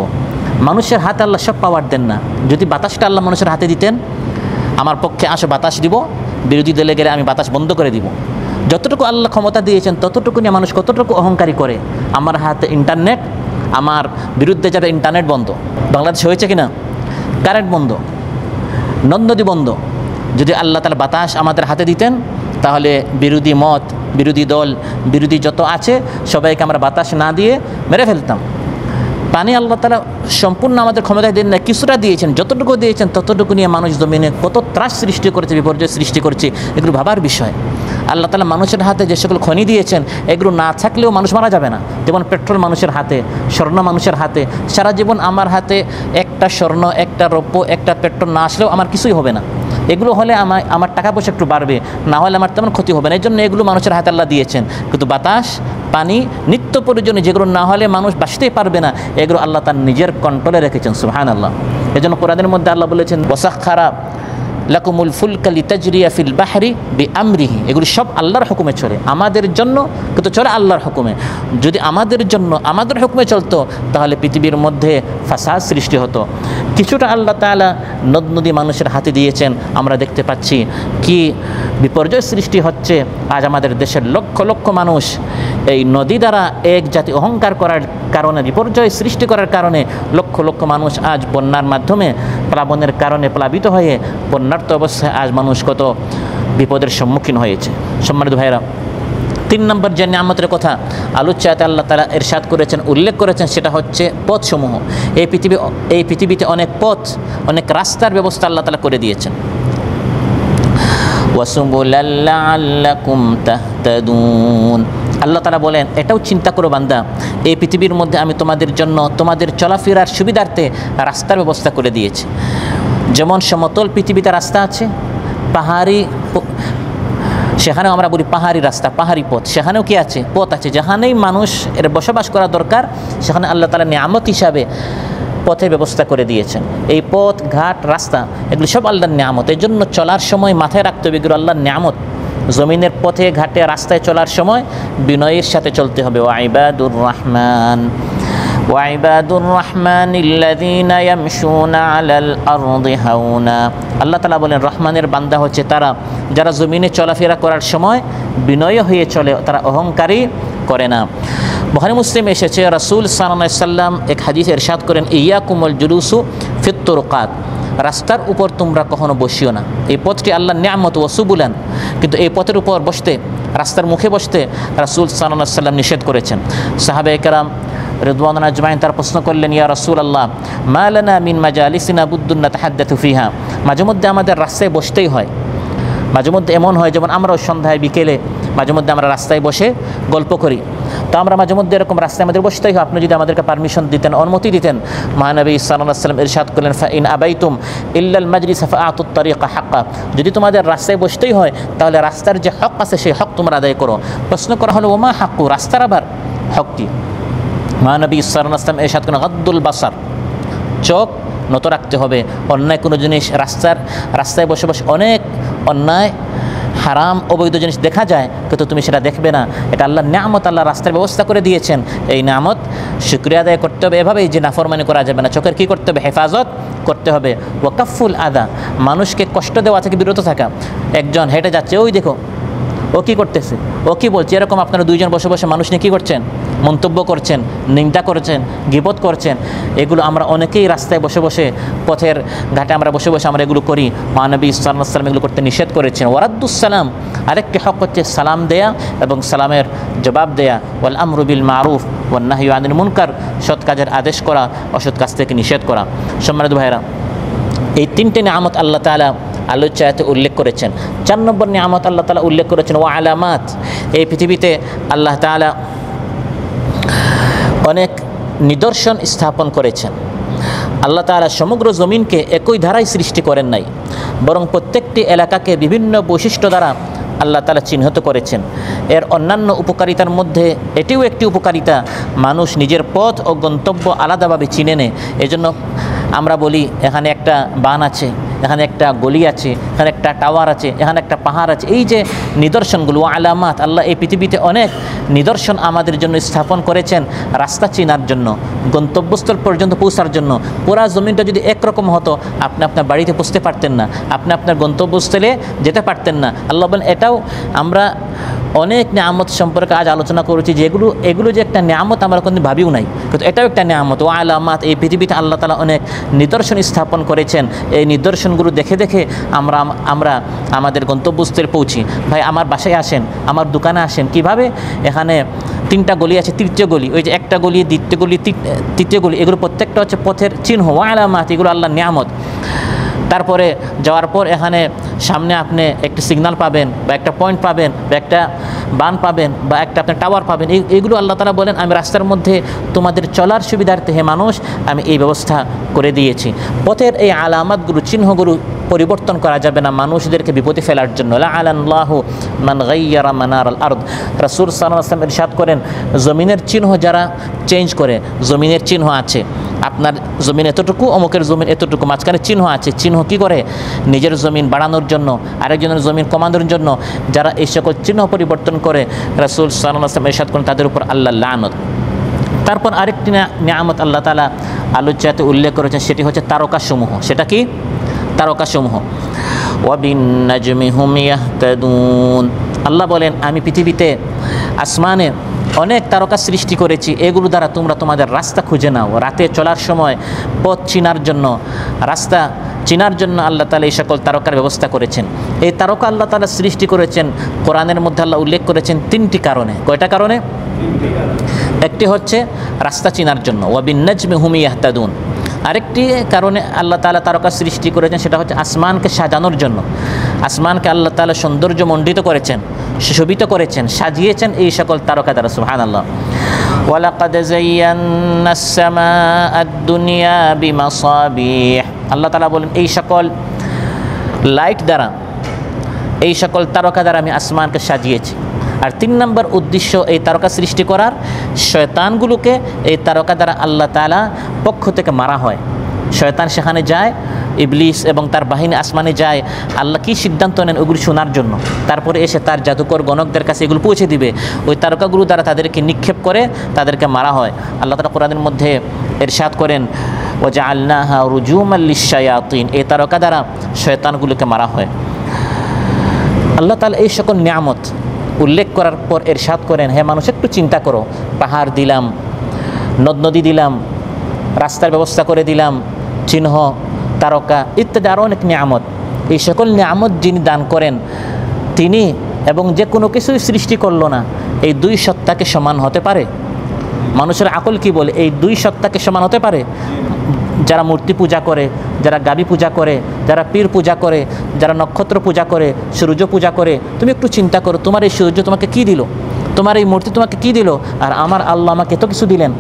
মানুষের হাতে আল্লাহ সব পাওয়ার দেন না। যদি বাতাসটা আল্লাহ মানুষের হাতে দিতেন, আমার পক্ষে আসো বাতাস দিব, বিরোধী দলে গেলে আমি বাতাস বন্ধ করে দিব। যতটুকু আল্লাহ ক্ষমতা দিয়েছেন ততটুকু নিয়ে মানুষ কতটুকু অহংকারী করে। আমার হাতে ইন্টারনেট, আমার বিরুদ্ধে যাবে ইন্টারনেট বন্ধ। বাংলাদেশ হয়েছে কিনা? কারেন্ট বন্ধ, নদ নদী বন্ধ। যদি আল্লাহ তাআলা বাতাস আমাদের হাতে দিতেন, তাহলে বিরোধী মত, বিরোধী দল, বিরোধী যত আছে সবাইকে আমরা বাতাস না দিয়ে মেরে ফেলতাম। পানি আল্লাহ তাআলা সম্পূর্ণ আমাদের ক্ষমতায় দেন না, কিছুটা দিয়েছেন। যতটুকু দিয়েছেন ততটুকু নিয়ে মানুষ জমিনে কত ত্রাস সৃষ্টি করেছে, বিপর্যয় সৃষ্টি করেছে। এগুলো ভাবার বিষয়। আল্লাহ তাআলা মানুষের হাতে যে সকল খনি দিয়েছেন, এগুলো না থাকলেও মানুষ মারা যাবে না। যেমন পেট্রোল মানুষের হাতে, স্বর্ণ মানুষের হাতে। সারা জীবন আমার হাতে একটা স্বর্ণ, একটা রৌপ্য, একটা পেট্রোল না আসলেও আমার কিছুই হবে না। এগুলো হলে আমার টাকা পয়সা একটু বাড়বে, না হলে আমার তেমন ক্ষতি হবে না। এই জন্য এগুলো মানুষের হাতে আল্লাহ দিয়েছেন। কিন্তু বাতাস, পানি, নিত্য প্রয়োজনীয় যেগুলো না হলে মানুষ বাঁচতেই পারবে না, এগুলো আল্লাহ তার নিজের কন্ট্রোলে রেখেছেন। সুবহানাল্লাহ। এই জন্য কোরআনের মধ্যে আল্লাহ বলেছেন ওয়াসাখখারা লাকুমুল ফুলকা লিতাজরিয়া ফিল বাহরি বিআমরিহি, এগুলো সব আল্লাহর হুকুমে চলে, আমাদের জন্য কিন্তু চলে আল্লাহর হুকুমে। যদি আমাদের জন্য আমাদের হুকুমে চলতো তাহলে পৃথিবীর মধ্যে ফাসাদ সৃষ্টি হতো। কিছুটা আল্লাহ তাআলা নদ নদী মানুষের হাতে দিয়েছেন, আমরা দেখতে পাচ্ছি কি বিপর্যয় সৃষ্টি হচ্ছে। আজ আমাদের দেশের লক্ষ লক্ষ মানুষ এই নদী দ্বারা এক জাতি অহংকার করার কারণে, বিপর্যয় সৃষ্টি করার কারণে লক্ষ লক্ষ মানুষ আজ বন্যার মাধ্যমে, প্লাবনের কারণে প্লাবিত হয়ে বন্যার্ত অবস্থায় আজ মানুষ কত বিপদের সম্মুখীন হয়েছে। সম্মানিত ভাইরা, 3 নম্বর যে নিয়ামতের কথা আলোচ্যাতে আল্লাহ তাআলা ইরশাদ করেছেন, উল্লেখ করেছেন, সেটা হচ্ছে পথসমূহ। এই পৃথিবীতে অনেক পথ, অনেক রাস্তার ব্যবস্থা আল্লাহ তাআলা করে দিয়েছেন। ওয়াসুবুলাল লাআল্লাকুম তাহতাদুন, আল্লাহ তাআলা বলেন এটাও চিন্তা করো বান্দা, এই পৃথিবীর মধ্যে আমি তোমাদের জন্য তোমাদের চলাফেরার সুবিধার্থে রাস্তার ব্যবস্থা করে দিয়েছি। যেমন সমতল পৃথিবীতে রাস্তা আছে, পাহাড়ি, সেখানেও আমরা বলি পাহাড়ি রাস্তা, পাহাড়ি পথ, সেখানেও কি আছে? পথ আছে। যেখানেই মানুষ এর বসবাস করা দরকার সেখানে আল্লাহ তাআলা নিয়ামত হিসাবে পথের ব্যবস্থা করে দিয়েছেন। এই পথ, ঘাট, রাস্তা এগুলো সব আল্লাহর নিয়ামত। এই জন্য চলার সময় মাথায় রাখতে হবে এগুলো আল্লাহর নিয়ামত। জমিনের পথে, ঘাটে, রাস্তায় চলার সময় বিনয়ের সাথে চলতে হবে। ওয়াইবাদুর রহমান ওয়াইবাদুর রহমানিল্লাযীনা ইয়ামশুনা আলাল আরদি হাওনা, আল্লাহ তাআলা বলেন রহমানের বান্দা হচ্ছে তারা যারা জমিনে চলাফেরা করার সময় বিনয় হয়ে চলে, তারা অহংকারী করে না। বুখারী মুসলিম এসেছে, রাসূল সাল্লাল্লাহু আলাইহি সাল্লাম এক হাদিসে ইরশাদ করেন, ইয়াকুমুল জুলুসু ফিত তুরুকাত, রাস্তার উপর তোমরা কখনো বসিও না। এই পথটি আল্লাহর নিয়ামত ওয়াসুবুলান, কিন্তু এই পথের উপর বসতে, রাস্তার মুখে বসতে রাসূল সাল্লাল্লাহু আলাইহি সাল্লাম নিষেধ করেছেন। সাহাবায়ে কেরাম রিদওয়ানুল্লাহি আজমাইন তার প্রশ্ন করলেন, ইয়া রাসূলুল্লাহ মা লানা মিন মাজালিসিনা বুদ্দুন নাতাহাদ্দাতু ফিহা, মাঝে মধ্যে আমাদের রাস্তায় বসতেই হয়। মাঝে মধ্যে এমন হয়, যেমন আমরাও সন্ধ্যায় বিকেলে মাঝে মধ্যে আমরা রাস্তায় বসে গল্প করি, তো আমরা মাঝে মধ্যে এরকম রাস্তায় আমাদের বসতেই হয়। আপনি যদি আমাদেরকে পারমিশন দিতেন, অনুমতি দিতেন। মহানবী সাল্লাল্লাহু আলাইহি ওয়াসাল্লাম ইরশাদ করলেন, ফাইন আবাইতুম ইল্লাল মাজলিস ফাআতুত তারিকা হাক্কা, যদি তোমাদের রাস্তায় বসতেই হয় তাহলে রাস্তার যে হক আছে সেই হক তোমরা আদায় করো। প্রশ্ন করা হলো, ওমা হাক্কু, রাস্তার আবার হক কি? মহানবী সাল্লাল্লাহু আলাইহি ওয়াসাল্লাম ইরশাদ করেন, গাদ্দুল বাসার, চোখ নত রাখতে হবে। অন্যায় কোনো জিনিস রাস্তায় বসে বসে অনেক অন্যায়, হারাম, অবৈধ জিনিস দেখা যায়, কিন্তু তুমি সেটা দেখবে না। এটা আল্লাহর নিয়ামত, আল্লাহ রাস্তার ব্যবস্থা করে দিয়েছেন। এই নিয়ামত শুকরিয়া আদায় করতে হবে এভাবেই যে নাফরমানি করা যাবে না। চোখের কী করতে হবে? হেফাজত করতে হবে। ওয়াকাফুল আদা, মানুষকে কষ্ট দেওয়া থেকে বিরত থাকা। একজন হেঁটে যাচ্ছে, ওই দেখো ও কী করতেছে, ও কী বলছে, এরকম আপনারা দুইজন বসে বসে মানুষ নিয়ে কী করছেন? মন্তব্য করছেন, নিন্দা করছেন, গীবত করছেন। এগুলো আমরা অনেকেই রাস্তায় বসে বসে, পথের ঘাটে আমরা বসে বসে আমরা এগুলো করি। মহানবী সাল্লাল্লাহু আলাইহি ওয়াসাল্লাম এগুলো করতে নিষেধ করেছেন। ওয়ারাদ্দুস সালাম, আরেকটি হক হচ্ছে সালাম দেয়া এবং সালামের জবাব দেয়া। ওয়াল আমরু বিল মারুফ ওয়ান নাহয়ু আনিল মুনকার, সৎ কাজের আদেশ করা, অসৎ কাজ থেকে নিষেধ করা। সম্মানিত ভাইরা, এই 3টে নিয়ামত আল্লাহ তাআলা আলোচ্যাতে উল্লেখ করেছেন। 4 নম্বর নিয়ামত আল্লাহ তাআলা উল্লেখ করেছেন ওয়া আলামাত, এই পৃথিবীতে আল্লাহ তাআলা অনেক নিদর্শন স্থাপন করেছেন। আল্লাহ তাআলা সমগ্র জমিনকে একই ধারায় সৃষ্টি করেন নাই, বরং প্রত্যেকটি এলাকাকে বিভিন্ন বৈশিষ্ট্য দ্বারা আল্লাহ তাআলা চিহ্নিত করেছেন। এর অন্যান্য উপকারিতার মধ্যে এটিও একটি উপকারিতা, মানুষ নিজের পথ ও গন্তব্য আলাদাভাবে চিনে নেয়। এজন্য আমরা বলি এখানে একটা বান আছে, এখানে একটা গলি আছে, এখানে একটা টাওয়ার আছে, এখানে একটা পাহাড় আছে। এই যে নিদর্শনগুলো, আলামাত, আল্লাহ এই পৃথিবীতে অনেক নিদর্শন আমাদের জন্য স্থাপন করেছেন রাস্তা চেনার জন্য, গন্তব্যস্থল পর্যন্ত পৌঁছার জন্য। পুরা জমিনটা যদি একরকম হতো, আপনি আপনার বাড়িতে পৌঁছতে পারতেন না, আপনি আপনার গন্তব্যস্থলে যেতে পারতেন না। আল্লাহ বলেন এটাও আমরা অনেক নিয়ামত সম্পর্কে আজ আলোচনা করেছি, যে এগুলো যে একটা নিয়ামত আমরা কোনোদিন ভাবিও নাই, কিন্তু এটাও একটা নিয়ামত। ও আলামাত, এই পৃথিবীতে আল্লাহ তাআলা অনেক নিদর্শন স্থাপন করেছেন। এই নিদর্শনগুলো দেখে দেখে আমরা আমাদের গন্তব্যস্থলে পৌঁছি। ভাই আমার বাসায় আসেন, আমার দোকানে আসেন, কিভাবে এখানে 3টা গলি আছে, 3য় গলি, ওই যে একটা গলি, 2য় গলি, 3য় গলি, এগুলো প্রত্যেকটা হচ্ছে পথের চিহ্ন। ও আলামাত, এগুলো আল্লাহর নিয়ামত। তারপরে যাওয়ার পর এখানে সামনে আপনি একটা সিগন্যাল পাবেন, বা একটা পয়েন্ট পাবেন, বা একটা বান পাবেন, বা একটা আপনি টাওয়ার পাবেন। এইগুলো আল্লাহ তাআলা বলেন আমি রাস্তার মধ্যে তোমাদের চলার সুবিধার্থে হে মানুষ আমি এই ব্যবস্থা করে দিয়েছি। পথের এই আলামাতগুলো, চিহ্নগুলো পরিবর্তন করা যাবে না মানুষদেরকে বিপদে ফেলার জন্য। লাআনাল্লাহু মান গায়্যারা মানারাল আরদ, রাসূল সাল্লাল্লাহু আলাইহি ওয়াসাল্লাম ইরশাদ করেন জমিনের চিহ্ন যারা চেঞ্জ করে, জমিনের চিহ্ন আছে, আপনার জমিন এতটুকু, অমুকের জমিন এতটুকু, মাঝখানে চিহ্ন আছে। চিহ্ন কি করে? নিজের জমিন বাড়ানোর জন্য, আরেকজনের জমিন কমানোর জন্য। যারা এই সকল চিহ্ন পরিবর্তন করে, রাসূল সাল্লাল্লাহু আলাইহি ওয়াসাল্লাম ইরশাদ করেন তাদের উপর আল্লাহ লানত। তারপর আরেকটি নিয়ামত আল্লাহ তাআলা আলোচ্যতে উল্লেখ করেছেন, সেটি হচ্ছে তারকাসমূহ। সেটা কি? তারকাসমূহ। ওয়াবিন-নাজমি হুম ইয়াহতাদুন। আল্লাহ বলেন, আমি পৃথিবীতে আসমানে অনেক তারকা সৃষ্টি করেছি, এগুলো দ্বারা তোমরা তোমাদের রাস্তা খুঁজে নাও। রাতে চলার সময় পথ চিনার জন্য, রাস্তা চিনার জন্য আল্লাহ তাআলা এই সকল তারকার ব্যবস্থা করেছেন। এই তারকা আল্লাহ তাআলা সৃষ্টি করেছেন, কোরআনের মধ্যে আল্লাহ উল্লেখ করেছেন 3টি কারণে। কয়টা কারণে? একটি হচ্ছে রাস্তা চিনার জন্য, ওয়াবিন-নাজমি হুম ইয়াহতাদুন। আরেকটি কারণে আল্লাহ তাআলা তারকা সৃষ্টি করেছেন, সেটা হচ্ছে আসমানকে সাজানোর জন্য। আসমানকে আল্লাহ তাআলা সৌন্দর্যমণ্ডিত করেছেন, সুশোভিত করেছেন, সাজিয়েছেন এই সকল তারকা দ্বারা। সুবহানাল্লাহ। ওয়ালাকাদ যায়্যানাস সামাআদ দুনিয়া বিমাসাবিহ। আল্লাহ তাআলা বলেন, এই সকল লাইট দ্বারা, এই সকল তারকা দ্বারা আমি আসমানকে সাজিয়েছি। আর 3 নম্বর উদ্দেশ্য এই তারকা সৃষ্টি করার, শয়তানগুলোকে এই তারকা দ্বারা আল্লাহ তাআলা পক্ষ থেকে মারা হয়। শয়তান সেখানে যায়, ইবলিস এবং তার বাহিনী আসমানে যায়, আল্লাহ কী সিদ্ধান্ত নেন ওগুলো শোনার জন্য। তারপরে এসে তার জাদুকর গণকদের কাছে এগুলো পৌঁছে দিবে। ওই তারকাগুলো দ্বারা তাদেরকে নিক্ষেপ করে তাদেরকে মারা হয়। আল্লাহ তাআলা কোরআনের মধ্যে ইরশাদ করেন, ওয়াজআলনাহা রুজুমান লিশ-শায়াতিন। এই তারকা দ্বারা শয়তানগুলোকে মারা হয়। আল্লাহ তাআলা এই সকল নিয়ামত উল্লেখ করার পর ইরশাদ করেন, হে মানুষ, একটু চিন্তা করো। পাহাড় দিলাম, নদ নদী দিলাম, রাস্তার ব্যবস্থা করে দিলাম, চিহ্ন, তারকা ইত্যাদি আরও অনেক নিয়ামত। এই সকল নিয়ামত যিনি দান করেন তিনি, এবং যে কোনো কিছুই সৃষ্টি করলো না, এই 2 সত্তাকে সমান হতে পারে? মানুষের আকল কি বলে? এই 2 সত্তাকে সমান হতে পারে? যারা মূর্তি পূজা করে, যারা গাবি পূজা করে, যারা পীর পূজা করে, যারা নক্ষত্র পূজা করে, সূর্য পূজা করে, তুমি একটু চিন্তা করো, তোমার এই সূর্য তোমাকে কি দিল? তোমার এই মূর্তি তোমাকে কি দিল? আর আমার আল্লাহ আমাকে এত কিছু দিলেন।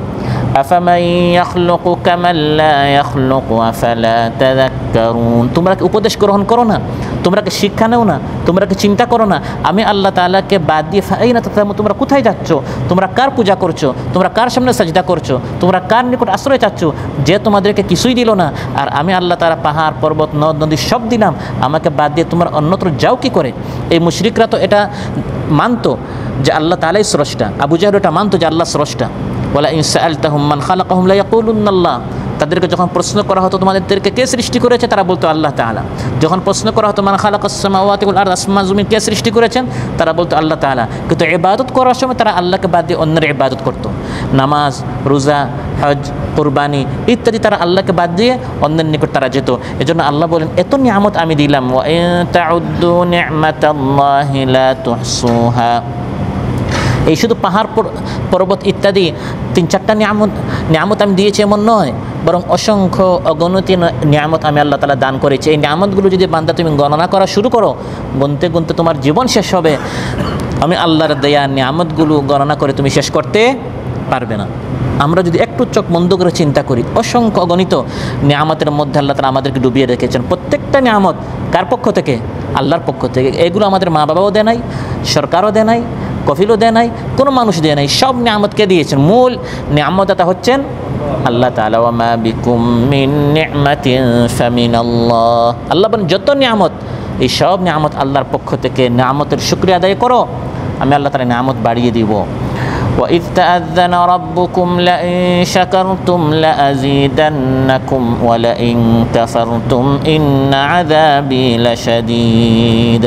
আফামান ইয়াখলুকু কামান লা ইয়াখলুকু আফালা তাযাক্কারুন। তোমরা কি উপদেশ গ্রহণ করো না? তোমরা কি শিক্ষা নেও না? তোমরা কি চিন্তা করো না? আমি আল্লাহ তাআলাকে বাদ দিয়ে ফাইনা তাতামু, তোমরা কোথায় যাচ্ছ? তোমরা কার পূজা করছো? তোমরা কার সামনে সাজদা করছো? তোমরা কার নিকট আশ্রয় চাচ্ছ, যে তোমাদেরকে কিছুই দিল না? আর আমি আল্লাহ তাআলা পাহাড়, পর্বত, নদ নদী সব দিলাম, আমাকে বাদ দিয়ে তোমরা অন্যত্র যাও কি করে? এই মুশরিকরা তো এটা মানতো যে আল্লাহ তাআলাই স্রষ্টা। আবু জাহল এটা মানতো যে আল্লাহ স্রষ্টা। ওয়ালা ইন সাআলতাহুম মান খালাকাহুম লা ইয়াকুলুন্নাল্লাহ। তাদেরকে যখন প্রশ্ন করা হতো তোমাদেরকে কে সৃষ্টি করেছে, তারা বলতো আল্লাহ তাআলা। যখন প্রশ্ন করা হতো মান খালাকাস সামাওয়াতি ওয়াল আরদ, আসমান জমিন কে সৃষ্টি করেছেন, তারা বলতো আল্লাহ তাআলা। কিন্তু ইবাদত করার সময় তারা আল্লাহকে বাদ দিয়ে অন্যের ইবাদত করতো। নামাজ, রোজা, হজ, কুরবানি ইত্যাদি তারা আল্লাহকে বাদ দিয়ে অন্যের নিকট তারা যেত। এজন্য আল্লাহ বলেন, এত নিয়ামত আমি দিলাম, ওয়া ইন তাউদ্দু নি'মাতাল্লাহি লা তুহসুহা। এই শুধু পাহাড়, পর্বত ইত্যাদি 3-4টা নিয়ামত আমি দিয়েছি এমন নয়, বরং অসংখ্য অগণিত নিয়ামত আমি আল্লাহ তাআলা দান করেছি। এই নিয়ামতগুলো যদি বান্দা তুমি গণনা করা শুরু করো, গুনতে গুনতে তোমার জীবন শেষ হবে। আমি আল্লাহর দেয়া নিয়ামতগুলো গণনা করে তুমি শেষ করতে পারবে না। আমরা যদি একটু চোখ বন্ধ করে চিন্তা করি, অসংখ্য অগণিত নিয়ামতের মধ্যে আল্লাহ তাআলা আমাদেরকে ডুবিয়ে রেখেছেন। প্রত্যেকটা নিয়ামত কার পক্ষ থেকে? আল্লাহর পক্ষ থেকে। এগুলো আমাদের মা বাবাও দেয় নাই, সরকারও দেয় নাই, কফিলও দেয় নাই, কোনো মানুষ দেয় নাই। সব নিয়ামতকে দিয়েছেন। মূল নিয়ামতটা হচ্ছেন আল্লাহ তাআলা। ওয়া মা বিকুম মিন নি'মাতিন ফামিনাল্লাহ। আল্লাহ বলেন, যত নিয়ামত, এই সব নিয়ামত আল্লাহর পক্ষ থেকে। নিয়ামতের শুকরিয়া আদায় করো, আমি আল্লাহ তাআলা নিয়ামত বাড়িয়ে দিব। وَإِذْ تَأَذَّنَ رَبُّكُمْ لَئِن شَكَرْتُمْ لَأَزِيدَنَّكُمْ وَلَئِن كَفَرْتُمْ إِنَّ عَذَابِي لَشَدِيدٌ।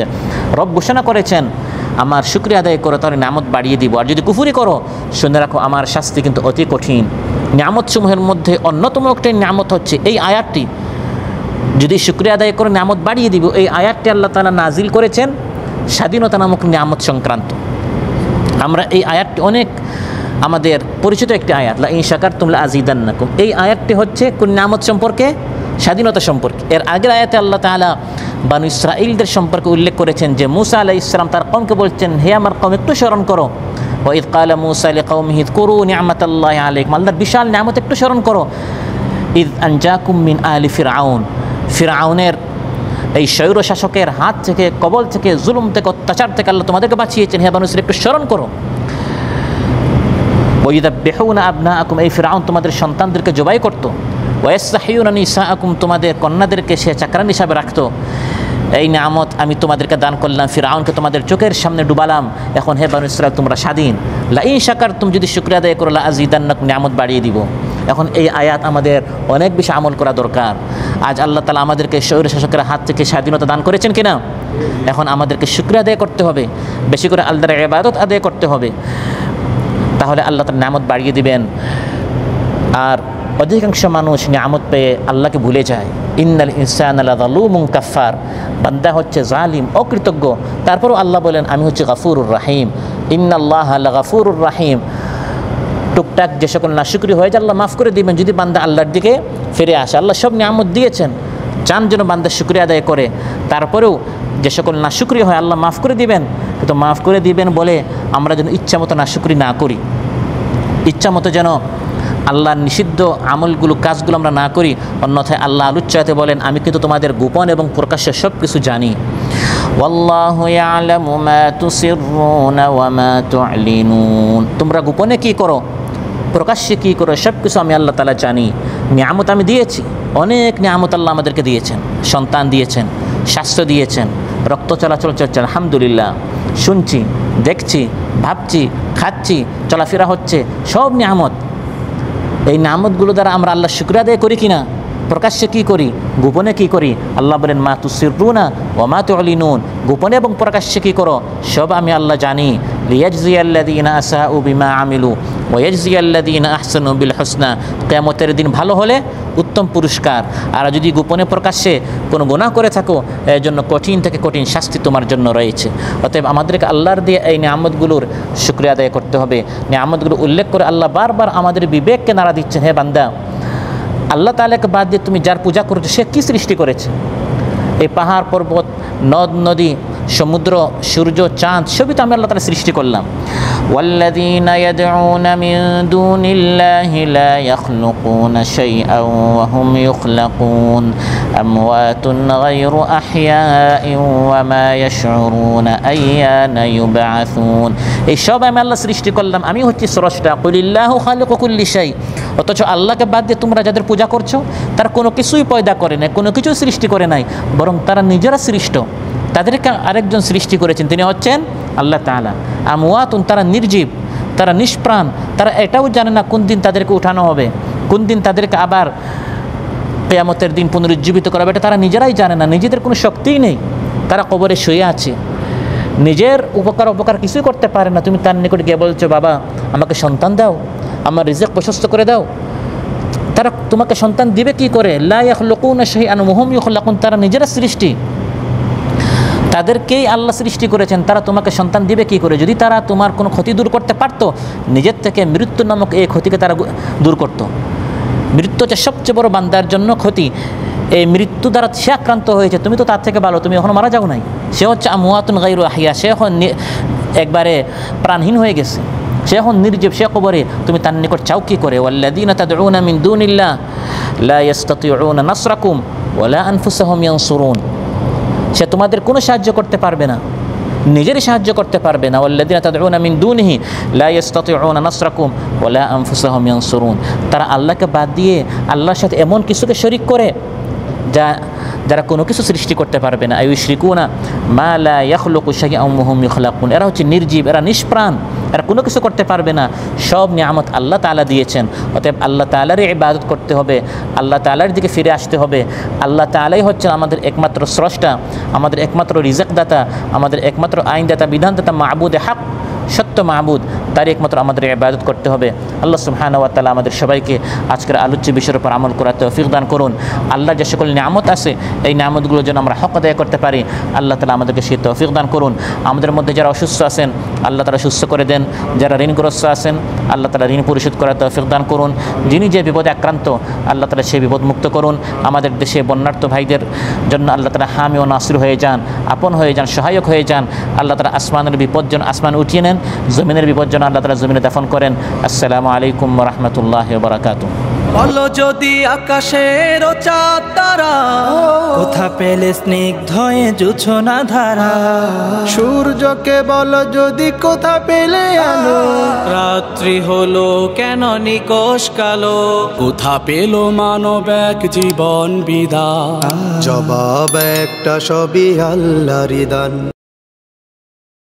রব ঘোষণা করেছেন, আমার শুকরিয়া আদায় করো, তাহলে নিয়ামত বাড়িয়ে দিব। আর যদি কুফরি করো, শুনে রাখো আমার শাস্তি কিন্তু অতি কঠিন। নিয়ামত সমূহের মধ্যে অন্যতম একটি নিয়ামত হচ্ছে এই আয়াতটি, যদি শুকরিয়া আদায় করো নিয়ামত বাড়িয়ে দিব। এই আয়াতটি আল্লাহ তাআলা নাজিল করেছেন স্বাধীনতা নামক নিয়ামত সংক্রান্ত। আমরা এই আয়াতটি অনেক আমাদের পরিচিত একটি আয়াত, লা ইন শাকারতুম লা আযীদান্নাকুম। এই আয়াতটি হচ্ছে কোন নিয়ামত সম্পর্কে? স্বাধীনতা সম্পর্কে। এর আগের আয়াতে আল্লাহ তাআলা বানু ইসরাঈলদের সম্পর্কে উল্লেখ করেছেন যে মুসা আলাইহিস সালাম তার কওমকে বলছেন, হে আমার কওম, একটু স্মরণ করো। ওয়া ইয ক্বালা মুসা লিকাওমিহি যকুরু নি'মাতাল্লাহি আলাইকুম। আল্লাহর বিশাল নিয়ামত একটু স্মরণ করো। ইয আনজাকুম মিন আলি ফিরআউন। ফিরআউনের এই স্বৈর শাসকের হাত থেকে, কবল থেকে, জুলুম থেকে, অত্যাচার থেকে আল্লাহ তোমাদেরকে বাঁচিয়েছেন। হে বানু ইসরাঈল, একটু স্মরণ করো। ওয়াইযাববিহুনা আবনাআকুম, এই ফিরআউন তোমাদের সন্তানদেরকে জবাই করতো। ওয়াইস্তাহিয়ুনা নিসাআকুম, তোমাদের কন্যাদেরকে সে চাকরান হিসাবে রাখতো। এই নিয়ামত আমি তোমাদেরকে দান করলাম, ফিরআউনকে তোমাদের চোখের সামনে ডুবালাম। এখন হে বনী ইসরাঈল তোমরা স্বাধীন। লা ইন শাকারতুম, যদি শুকরিয়া আদায় করো, লা আযীদান্নাকুম, নিয়ামত বাড়িয়ে দিব। এখন এই আয়াত আমাদের অনেক বেশি আমল করা দরকার। আজ আল্লাহ তাআলা আমাদেরকে স্বৈর শাসকের হাত থেকে স্বাধীনতা দান করেছেন কিনা? এখন আমাদেরকে শুকরিয়া আদায় করতে হবে, বেশি করে আল্লাহর ইবাদত আদায় করতে হবে, তাহলে আল্লাহ তার নিয়ামত বাড়িয়ে দিবেন। আর অধিকাংশ মানুষ নিয়ামত পেয়ে আল্লাহকে ভুলে যায়। ইন্নাল ইনসানা লাযালুমুন কাফফার, বান্দা হচ্ছে জালিম, অকৃতজ্ঞ। তারপরও আল্লাহ বলেন আমি হচ্ছে গফুরুর রাহিম, ইন্নাল্লাহা লাগফুরুর রাহিম। টুকটাক যে সকল নাশুকরি হয়ে যায় আল্লাহ মাফ করে দিবেন যদি বান্দা আল্লাহর দিকে ফিরে আসে। আল্লাহ সব নিয়ামত দিয়েছেন, চান যেন বান্দা শুকরিয়া আদায় করে। তারপরেও যে সকল নাশুকরি হয় আল্লাহ মাফ করে দিবেন, কিন্তু মাফ করে দিবেন বলে আমরা যেন ইচ্ছা মতো নাশুকরি না করি, ইচ্ছা মতো যেন আল্লাহর নিষিদ্ধ আমলগুলো কাজগুলো আমরা না করি। অন্যথায় আল্লাহ আলুচ্চাতে বলেন আমি কিন্তু তোমাদের গোপন এবং প্রকাশ্যে সব কিছু জানি। ওয়াল্লাহু ইয়ালামু মা তুসিররুনা ওয়া মা তু'লিনুন, তোমরা গোপনে কি করো প্রকাশ্যে কি করো সব কিছু আমি আল্লাহ তাআলা জানি। নিয়ামত আমি দিয়েছি, অনেক নিয়ামত আল্লাহ আমাদেরকে দিয়েছেন, সন্তান দিয়েছেন, স্বাস্থ্য দিয়েছেন, রক্ত চলাচল চলছে আলহামদুলিল্লাহ, শুনছি, দেখছি, ভাবছি, খাচ্ছি, চলাফেরা হচ্ছে, সব নিয়ামত। এই নিয়ামতগুলো দ্বারা আমরা আল্লাহ শুকরিয়া আদায় করি কিনা, প্রকাশ্যে কি করি, গোপনে কি করি? আল্লাহ বলেন মা তুসিররুনা ওয়া মা তু'লিনুন, গোপনে এবং প্রকাশ্যে কি করো সব আমি আল্লাহ জানি। লিয়াজজিয়াল্লাযীনা আসাউ বিমা আমিলু ওয়া ইয়াজজিয়াল্লাযীনা আহসানু বিল হুসনা, কিয়ামতের দিন ভালো হলে উত্তম পুরস্কার, আর যদি গোপনে প্রকাশ্যে কোনো গুনাহ করে থাকো এর জন্য কঠিন থেকে কঠিন শাস্তি তোমার জন্য রয়েছে। অতএব আমাদেরকে আল্লাহর দিয়ে এই নিয়ামতগুলোর শুকরিয়া আদায় করতে হবে। নিয়ামতগুলো উল্লেখ করে আল্লাহ বারবার আমাদের বিবেককে নাড়া দিচ্ছেন, হে বান্দা আল্লাহ তাআলাকে বাদ দিয়ে তুমি যার পূজা করছো সে কি সৃষ্টি করেছে? এই পাহাড় পর্বত, নদ নদী, সমুদ্র, সূর্য, চাঁদ সবই তো আমি আল্লাহ তাআলা সৃষ্টি করলাম। ওয়াল্লাযীনা ইয়াদউনা মিন দুনিল্লাহি লা ইয়াখলুকুনা শাইআন ওয়া হুম ইখলাকুন আমওয়াতুন গায়রু আহইয়াইন ওয়া মা ইয়াশউরুনা আইয়ানা ইউবআসুন, এই সব আমি আল্লাহ সৃষ্টি করলাম, আমি হচ্ছি স্রষ্টা। কুলিল্লাহু খালিকু কুল্লি শাই, অথচ আল্লাহকে বাদ দিয়ে তোমরা যাদের পূজা করছো তারা কোনো কিছুই পয়দা করে নাই, কোনো কিছুই সৃষ্টি করে নাই, বরং তারা নিজেরা সৃষ্ট। তাদেরকে আরেকজন সৃষ্টি করেছেন, তিনি হচ্ছেন আল্লাহ তাআলা। আমওয়াতুন, তারা নির্জীব, তারা নিষ্প্রাণ, তারা এটাও জানে না কোন দিন তাদেরকে উঠানো হবে, কোন দিন তাদেরকে আবার কিয়ামতের দিন পুনরুজ্জীবিত করা হবে, এটা তারা নিজেরাই জানে না, নিজেদের কোনো শক্তিই নেই, তারা কবরে শুয়ে আছে, নিজের উপকার কিছুই করতে পারে না। তুমি তার নিকট গিয়ে বলছো বাবা আমাকে সন্তান দাও, আমার রিজিক প্রশস্ত করে দাও, তারা তোমাকে সন্তান দিবে কি করে? লা ইয়াখলুকুনা শাইআন ওয়া হুম ইখলাকুন, তারা নিজেরা সৃষ্টি, তাদেরকেই আল্লাহ সৃষ্টি করেছেন, তারা তোমাকে সন্তান দিবে কি করে? যদি তারা তোমার কোনো ক্ষতি দূর করতে পারতো, নিজের থেকে মৃত্যু নামক এই ক্ষতিকে তারা দূর করত। মৃত্যু হচ্ছে সবচেয়ে বড় বান্দার জন্য ক্ষতি। এই মৃত্যু দ্বারা সে আক্রান্ত হয়েছে, তুমি তো তার থেকে ভালো, তুমি এখনো মারা যাও নাই। সে হচ্ছে আমওয়াতুন গায়রু আহইয়া, সে এখন একবারে প্রাণহীন হয়ে গেছে, সে এখন নির্জীব, সে কবরে, তুমি তার নিকট চাও কি করে? ওয়াল্লাযীনা তাদউনা মিন দুনিল্লাহ লা ইস্তাতিউনা নাসরাকুম ওয়া লা আনফুসাহুম ইয়ানসুরুন, সে তোমাদের কোনো সাহায্য করতে পারবে না, নিজেরই সাহায্য করতে পারবে না। ওয়াল্লাযীনা তাদউনা মিন দুনিহি লা ইস্তাতিউনা নাসরাকুম ওয়া লা আনফুসাহুম ইয়ানসুরুন, তারা আল্লাহকে বাদ দিয়ে আল্লাহর সাথে এমন কিছুকে শরীক করে যারা কোনো কিছু সৃষ্টি করতে পারবে না। আয়ুশরিকুনা মা লা ইয়াখলুকু শাইআন ওয়া হুম ইখলাকুন, এরা হচ্ছে নির্জীব, এরা নিষ্প্রাণ, এরা কোনো কিছু করতে পারবে না। সব নিয়ামত আল্লাহ তাআলা দিয়েছেন, অতএব আল্লাহ তাআলারই ইবাদত করতে হবে, আল্লাহ তাআলার দিকে ফিরে আসতে হবে। আল্লাহ তাআলাই হচ্ছেন আমাদের একমাত্র স্রষ্টা, আমাদের একমাত্র রিজিকদাতা, আমাদের একমাত্র আইনদাতা, বিধানদাতা, মাবুদে হক, সত্য মাবুদ, তারই একমাত্র আমাদের ইবাদত করতে হবে। আল্লাহ সুবহানাহু ওয়া তাআলা আমাদের সবাইকে আজকের আলোচ্য বিষয়ের উপর আমল করার তৌফিক দান করুন। আল্লাহ যে সকল নিয়ামত আছে এই নিয়ামতগুলো যেন আমরা হক আদায় করতে পারি, আল্লাহ তাআলা আমাদেরকে সেই তৌফিক দান করুন। আমাদের মধ্যে যারা অসুস্থ আছেন আল্লাহ তাআলা সুস্থ করে দেন, যারা ঋণগ্রস্ত আছেন আল্লাহ তাআলা ঋণ পরিশোধ করার তৌফিক দান করুন। যিনি যে বিপদে আক্রান্ত আল্লাহ তাআলা সেই বিপদ মুক্ত করুন। আমাদের দেশে বন্যার্ত ভাইদের জন্য আল্লাহ তাআলা হামি ও নাসির হয়ে যান, আপন হয়ে যান, সহায়ক হয়ে যান। আল্লাহ তাআলা আসমানের বিপদ যেন আসমান উঠিয়ে নেন, জমিনের বিপদ যেন আল্লাহ তাআলা জমিনে দাফন করেন। আসসালামু আলাইকুম ওয়া রাহমাতুল্লাহি ওয়া বারাকাতুহু। বলো যদি আকাশের চাঁদ তারা কোথা পেলে স্নিগ্ধ জোছনা ধারা সূর্যকে বলো যদি কোথা পেলে আলো রাত্রি হলো কেন নিকশ কালো কোথা পেল মানব এক জীবন বিধান জবাব একটা সবই আল্লাহরই দান।